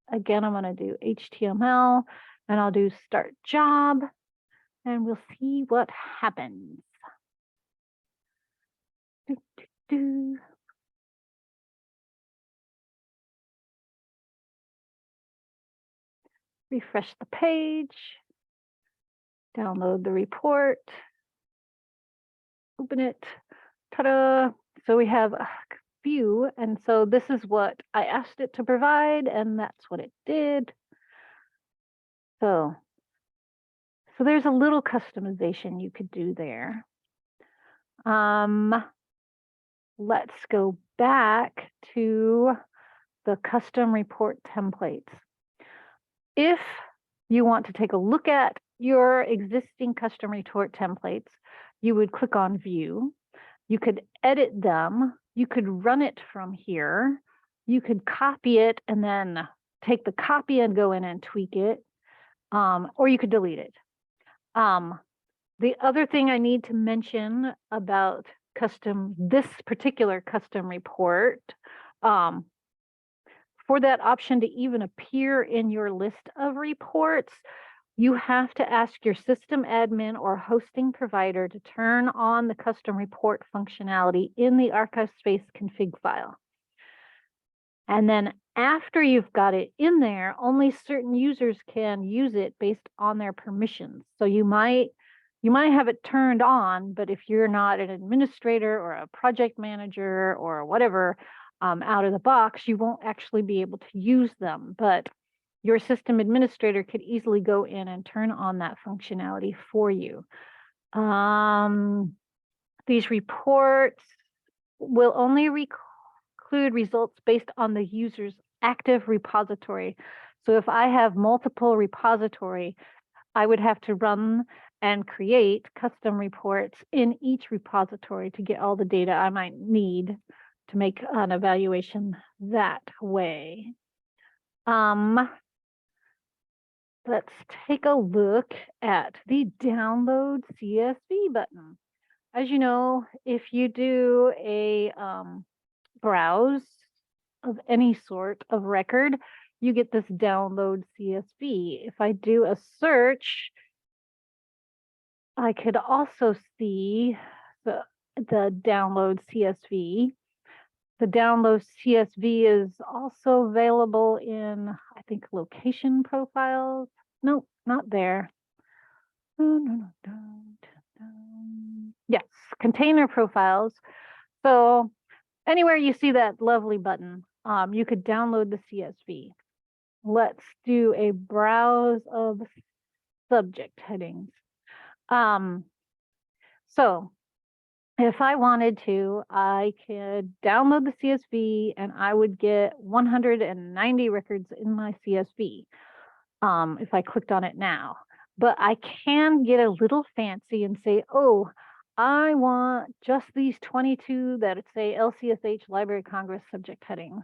Speaker 1: Again, I'm going to do HTML and I'll do start job and we'll see what happens. Refresh the page, download the report, open it, ta-da. So we have a view, and so this is what I asked it to provide, and that's what it did. So there's a little customization you could do there. Let's go back to the custom report templates. If you want to take a look at your existing custom report templates, you would click on view. You could edit them. You could run it from here. You could copy it and then take the copy and go in and tweak it, or you could delete it. The other thing I need to mention about this particular custom report, for that option to even appear in your list of reports, you have to ask your system admin or hosting provider to turn on the custom report functionality in the ArchivesSpace config file. And then after you've got it in there, only certain users can use it based on their permissions. So you might have it turned on, but if you're not an administrator or a project manager or whatever, out of the box, you won't actually be able to use them, but your system administrator could easily go in and turn on that functionality for you. These reports will only include results based on the user's active repository. So if I have multiple repository, I would have to run and create custom reports in each repository to get all the data I might need to make an evaluation that way. Let's take a look at the download CSV button. As you know, if you do a browse of any sort of record, you get this download CSV. If I do a search, I could also see the download CSV. The download CSV is also available in, I think, location profiles. Nope, not there. Yes, container profiles. So anywhere you see that lovely button, you could download the CSV. Let's do a browse of subject headings. So if I wanted to, I could download the CSV and I would get 190 records in my CSV if I clicked on it now. But I can get a little fancy and say, oh, I want just these 22 that say LCSH Library of Congress subject headings.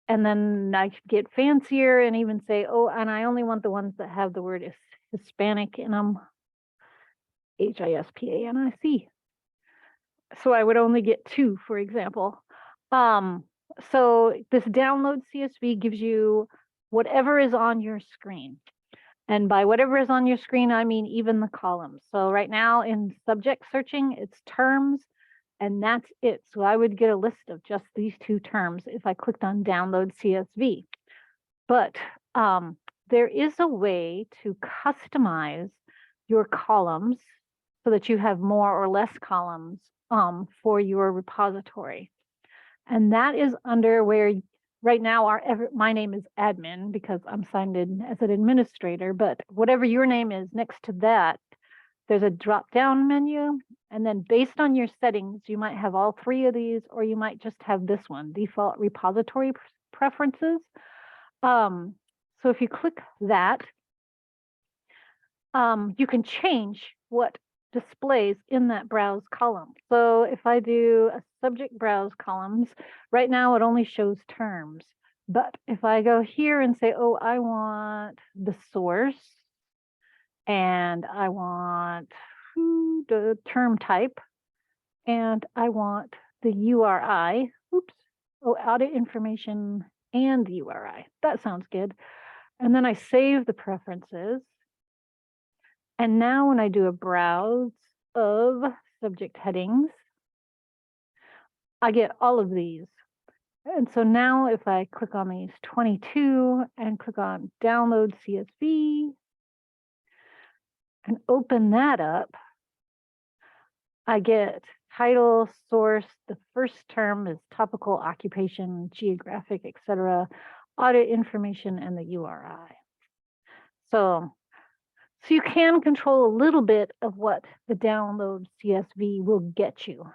Speaker 1: And then I could get fancier and even say, oh, and I only want the ones that have the word Hispanic in them, HISPANIC. So I would only get 2, for example. So this download CSV gives you whatever is on your screen. And by whatever is on your screen, I mean even the columns. So right now in subject searching, it's terms, and that's it. So I would get a list of just these 2 terms if I clicked on download CSV. But there is a way to customize your columns so that you have more or less columns for your repository. And that is under where right now my name is admin because I'm signed in as an administrator, but whatever your name is next to that, there's a drop down menu. And then based on your settings, you might have all 3 of these, or you might just have this one, default repository preferences. So if you click that, you can change what displays in that browse column. So if I do a subject browse columns, right now it only shows terms. But if I go here and say, oh, I want the source and I want the term type and I want the URI, audit information and the URI. That sounds good. And then I save the preferences. And now when I do a browse of subject headings, I get all of these. And so now if I click on these 22 and click on download CSV and open that up, I get title, source, the first term is topical, occupation, geographic, etc., audit information, and the URI. So you can control a little bit of what the download CSV will get you.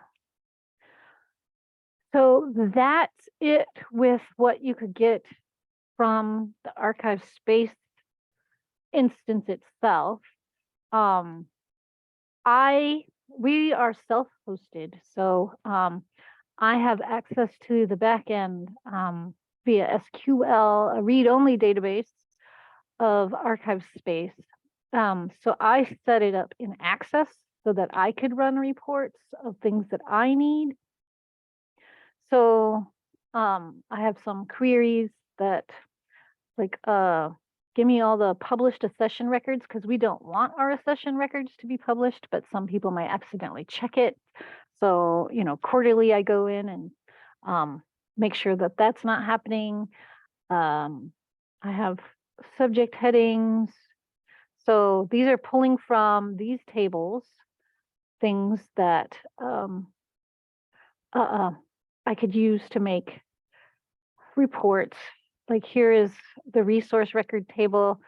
Speaker 1: So that's it with what you could get from the ArchivesSpace instance itself. We are self-hosted, so I have access to the backend via SQL, a read-only database of ArchivesSpace. So I set it up in Access so that I could run reports of things that I need. So I have some queries that like give me all the published accession records because we don't want our accession records to be published, but some people might accidentally check it. So, quarterly I go in and make sure that that's not happening. I have subject headings. So these are pulling from these tables, things that I could use to make reports. Like here is the resource record table.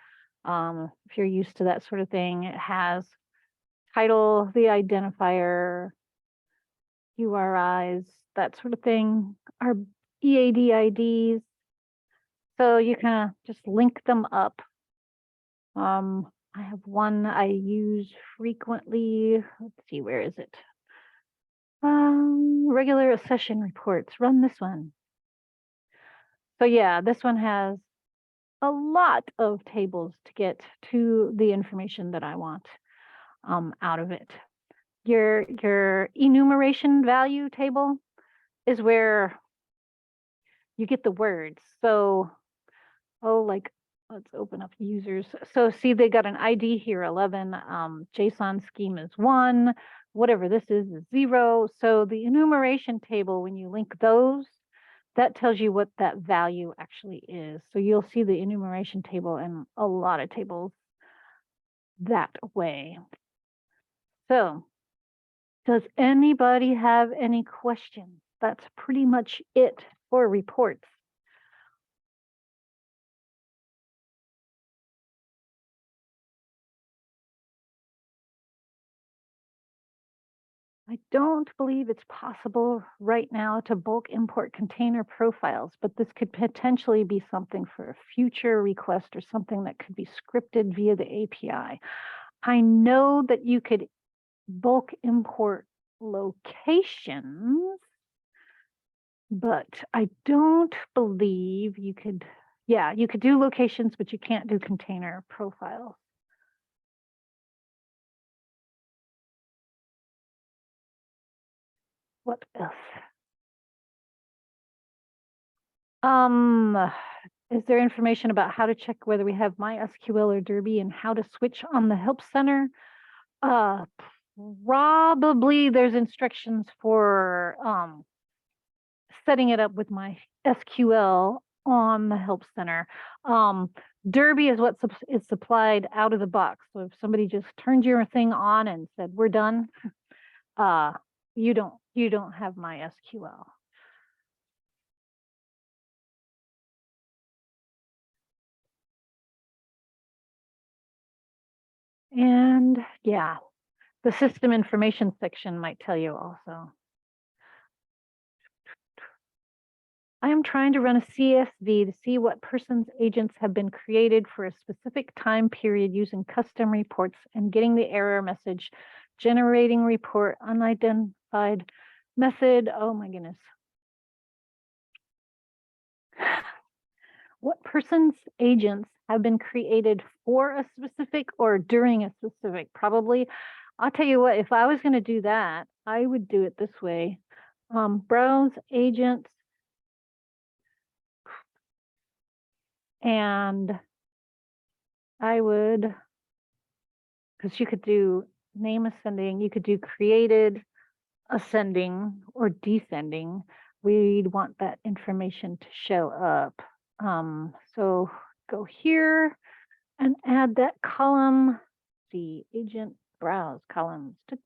Speaker 1: If you're used to that sort of thing, it has title, the identifier, URIs, that sort of thing. Our EAD IDs, So you kind of just link them up. I have one I use frequently. Let's see, where is it? Regular accession reports. Run this one. So yeah, this one has a lot of tables to get to the information that I want out of it. Your enumeration value table is where you get the words. So, like, let's open up users. So see, they got an ID here, 11, JSON scheme is 1, whatever this is 0. So the enumeration table, when you link those, that tells you what that value actually is. So you'll see the enumeration table in a lot of tables that way. So does anybody have any questions? That's pretty much it for reports. I don't believe it's possible right now to bulk import container profiles, but this could potentially be something for a future request or something that could be scripted via the API. I know that you could bulk import locations, but I don't believe you could, yeah, you could do locations, but you can't do container profiles. What else? Is there information about how to check whether we have MySQL or Derby and how to switch on the Help Center? Probably there's instructions for setting it up with MySQL on the Help Center. Derby is what is supplied out of the box. So if somebody just turned your thing on and said, we're done, you don't have MySQL. And yeah, the system information section might tell you also. I am trying to run a CSV to see what person's agents have been created for a specific time period using custom reports and getting the error message, generating report unidentified method. Oh my goodness. What person's agents have been created for a specific or during a specific? Probably. I'll tell you what, if I was going to do that, I would do it this way. Browse agents. And I would, because you could do name ascending, you could do created ascending or descending. We'd want that information to show up. So go here and add that column, the agent browse columns. That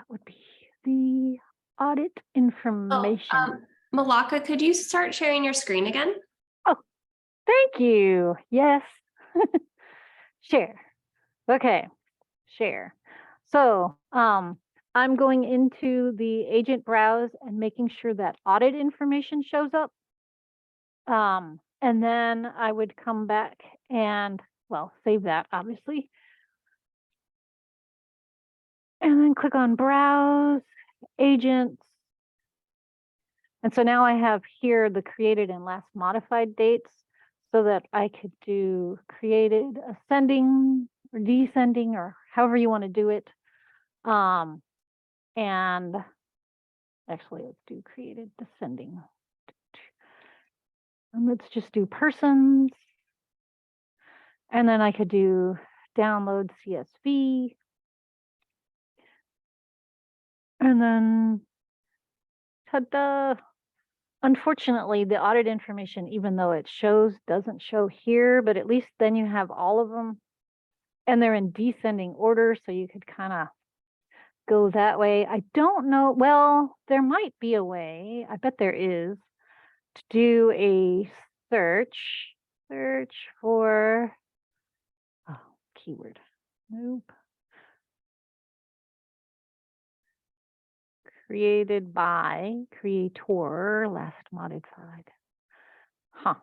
Speaker 1: would be the audit information.
Speaker 2: Malaka, could you start sharing your screen again?
Speaker 1: Oh, thank you. Yes. Share. Okay, share. So I'm going into the agent browse and making sure that audit information shows up. And then I would come back and, well, save that obviously. And then click on browse, agents. And so now I have here the created and last modified dates so that I could do created ascending or descending or however you want to do it. And actually, let's do created descending. And let's just do persons. And then I could do download CSV. And then, ta-da! Unfortunately, the audit information, even though it shows, doesn't show here, but at least then you have all of them. And they're in descending order, so you could kind of go that way. I don't know. Well, there might be a way. I bet there is to do a search for keyword. Nope. created by, creator, last modified. Huh.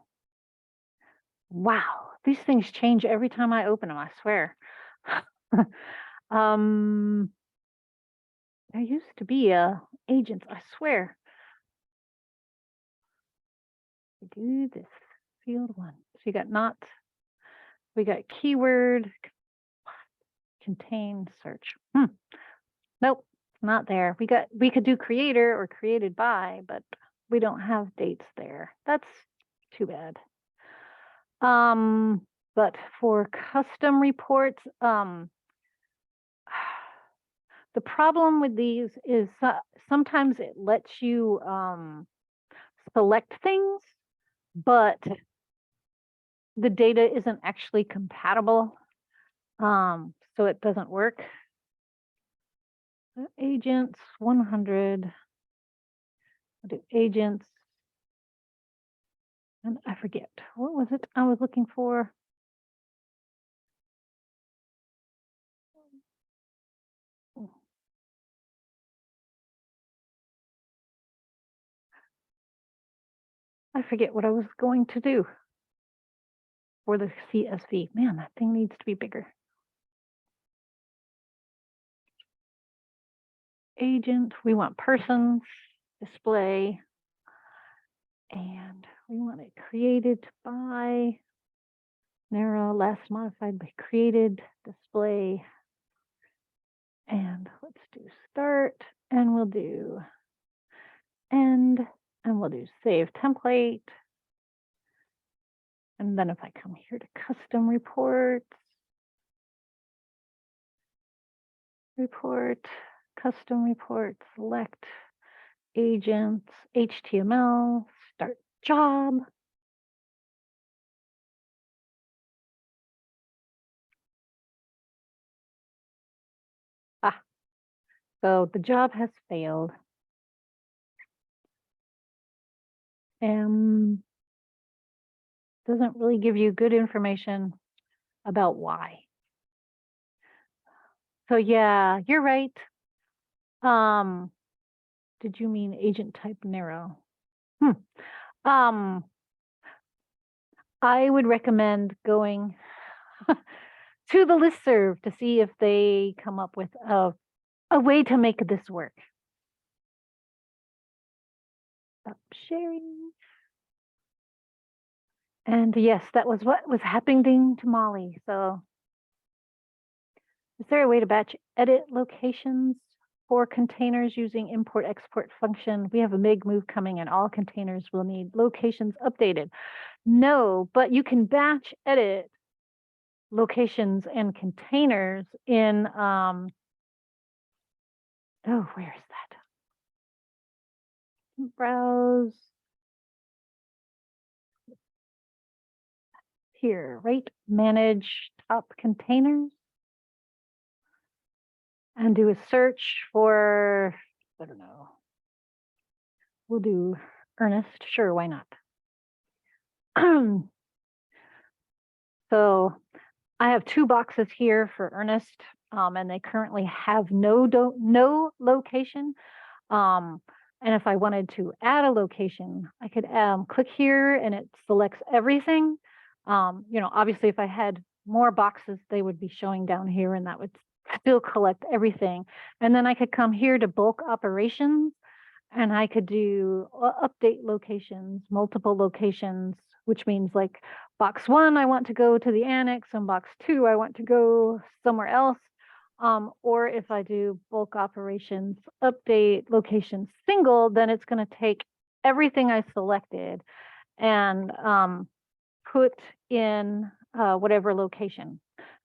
Speaker 1: Wow, these things change every time I open them, I swear. There used to be agents, I swear. Do this field one. So you got not, we got keyword, contain, search. Nope, not there. We could do creator or created by, but we don't have dates there. That's too bad. But for custom reports, the problem with these is sometimes it lets you select things, but the data isn't actually compatible. So it doesn't work. Agents 100. I'll do agents. And I forget, what was it I was looking for? I forget what I was going to do for the CSV. Man, that thing needs to be bigger. Agent, we want persons, display, and we want it created by, narrow, last modified by created, display, and let's do start, and we'll do end, and we'll do save template. And then if I come here to custom reports, report, custom report, select agents, HTML, start job. So the job has failed. Doesn't really give you good information about why. So yeah, you're right. Did you mean agent type narrow? I would recommend going to the listserv to see if they come up with a way to make this work. Stop sharing. And yes, that was what was happening to Molly. So is there a way to batch edit locations for containers using import export function? We have a MIG move coming and all containers will need locations updated. No, but you can batch edit locations and containers in, oh, where's that? Browse. Here, right? Manage top containers. And do a search for, I don't know. We'll do Ernest. Sure, why not? So I have 2 boxes here for Ernest, and they currently have no location. And if I wanted to add a location, I could click here and it selects everything. Obviously if I had more boxes, they would be showing down here and that would still collect everything. And then I could come here to bulk operations and I could do update locations, multiple locations, which means like box 1, I want to go to the annex, and box 2, I want to go somewhere else. Or if I do bulk operations, update location single, then it's going to take everything I selected and put in whatever location.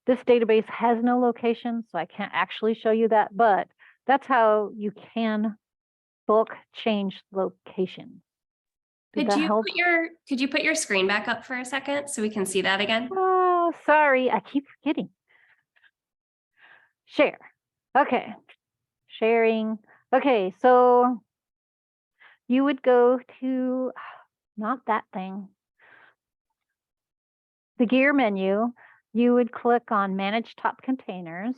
Speaker 1: This database has no location, so I can't actually show you that, but that's how you can bulk change location.
Speaker 2: Could you put your screen back up for a second so we can see that again?
Speaker 1: Oh, sorry, I keep forgetting. Share. Okay, sharing. Okay, so you would go to, not that thing, the gear menu. You would click on Manage Top Containers.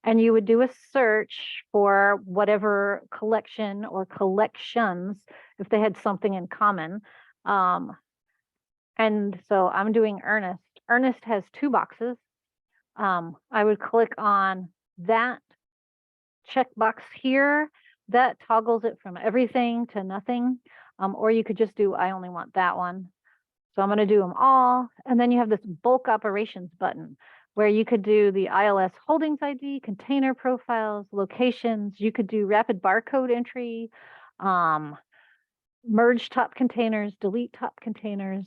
Speaker 1: and you would do a search for whatever collection or collections, if they had something in common. And so I'm doing Ernest. Ernest has 2 boxes. I would click on that checkbox here. That toggles it from everything to nothing. Or you could just do, I only want that one. So I'm going to do them all. And then you have this bulk operations button where you could do the ILS holdings ID, container profiles, locations. You could do rapid barcode entry, merge top containers, delete top containers.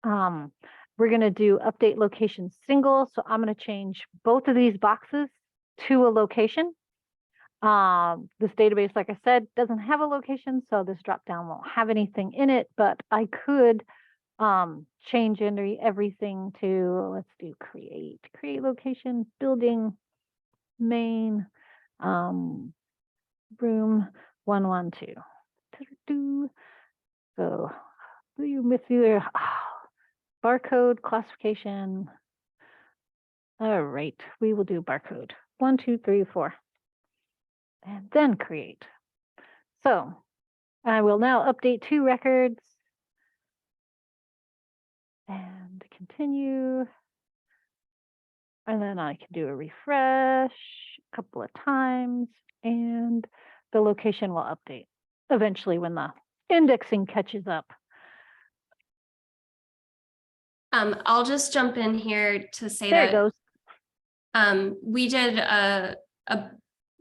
Speaker 1: We're going to do update location single. So I'm going to change both of these boxes to a location. This database, like I said, doesn't have a location, so this drop down won't have anything in it, but I could change everything to, let's do create location, building, main, room 112. So you with your barcode classification. All right, we will do barcode 1, 2, 3, 4, and then create. So I will now update 2 records and continue. And then I can do a refresh a couple of times, and the location will update eventually when the indexing catches up.
Speaker 2: I'll just jump in here to say
Speaker 1: There
Speaker 2: that
Speaker 1: it goes.
Speaker 2: we did a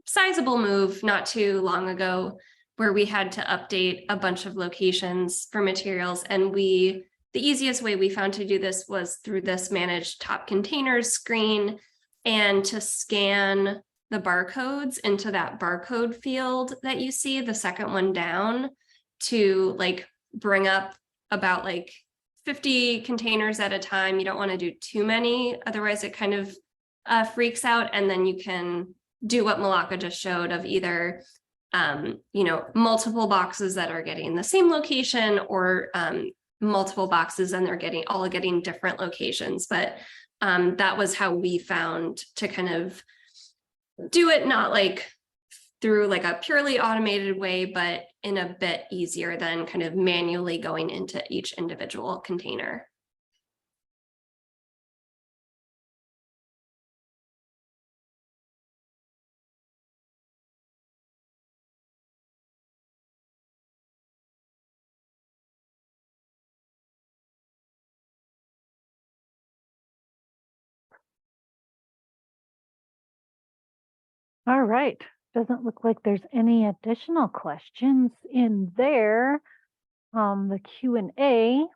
Speaker 2: sizable move not too long ago where we had to update a bunch of locations for materials, and the easiest way we found to do this was through this manage top containers screen, and to scan the barcodes into that barcode field that you see, the second one down, to like bring up about like 50 containers at a time. You don't want to do too many, otherwise it kind of freaks out. And then you can do what Malaka just showed of either multiple boxes that are getting the same location, or multiple boxes and they're all getting different locations. But that was how we found to kind of do it, not like through like a purely automated way, but in a bit easier than kind of manually going into each individual container.
Speaker 1: All right. Doesn't look like there's any additional questions in there. The Q&A.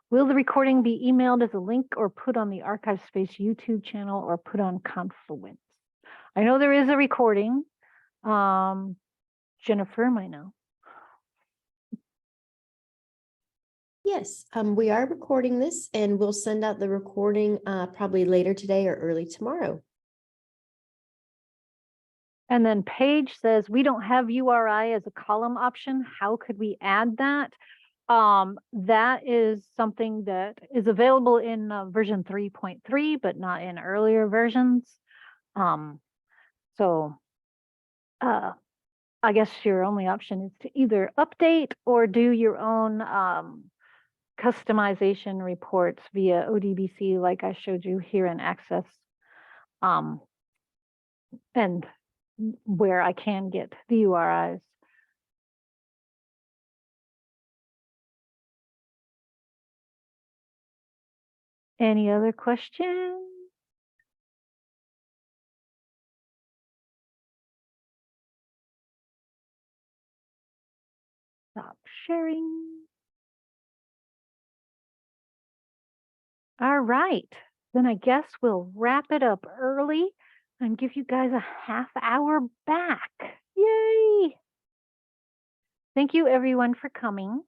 Speaker 1: Will the recording be emailed as a link or put on the ArchivesSpace YouTube channel or put on Confluence? I know there is a recording. Jennifer might know.
Speaker 3: Yes, we are recording this, and we'll send out the recording probably later today or early tomorrow.
Speaker 1: And then Paige says, we don't have URI as a column option. How could we add that? That is something that is available in version 3.3, but not in earlier versions. So I guess your only option is to either update or do your own customization reports via ODBC, like I showed you here in Access, and where I can get the URIs. Any other questions? Stop sharing. All right, then I guess we'll wrap it up early and give you guys a half hour back. Yay! Thank you everyone for coming.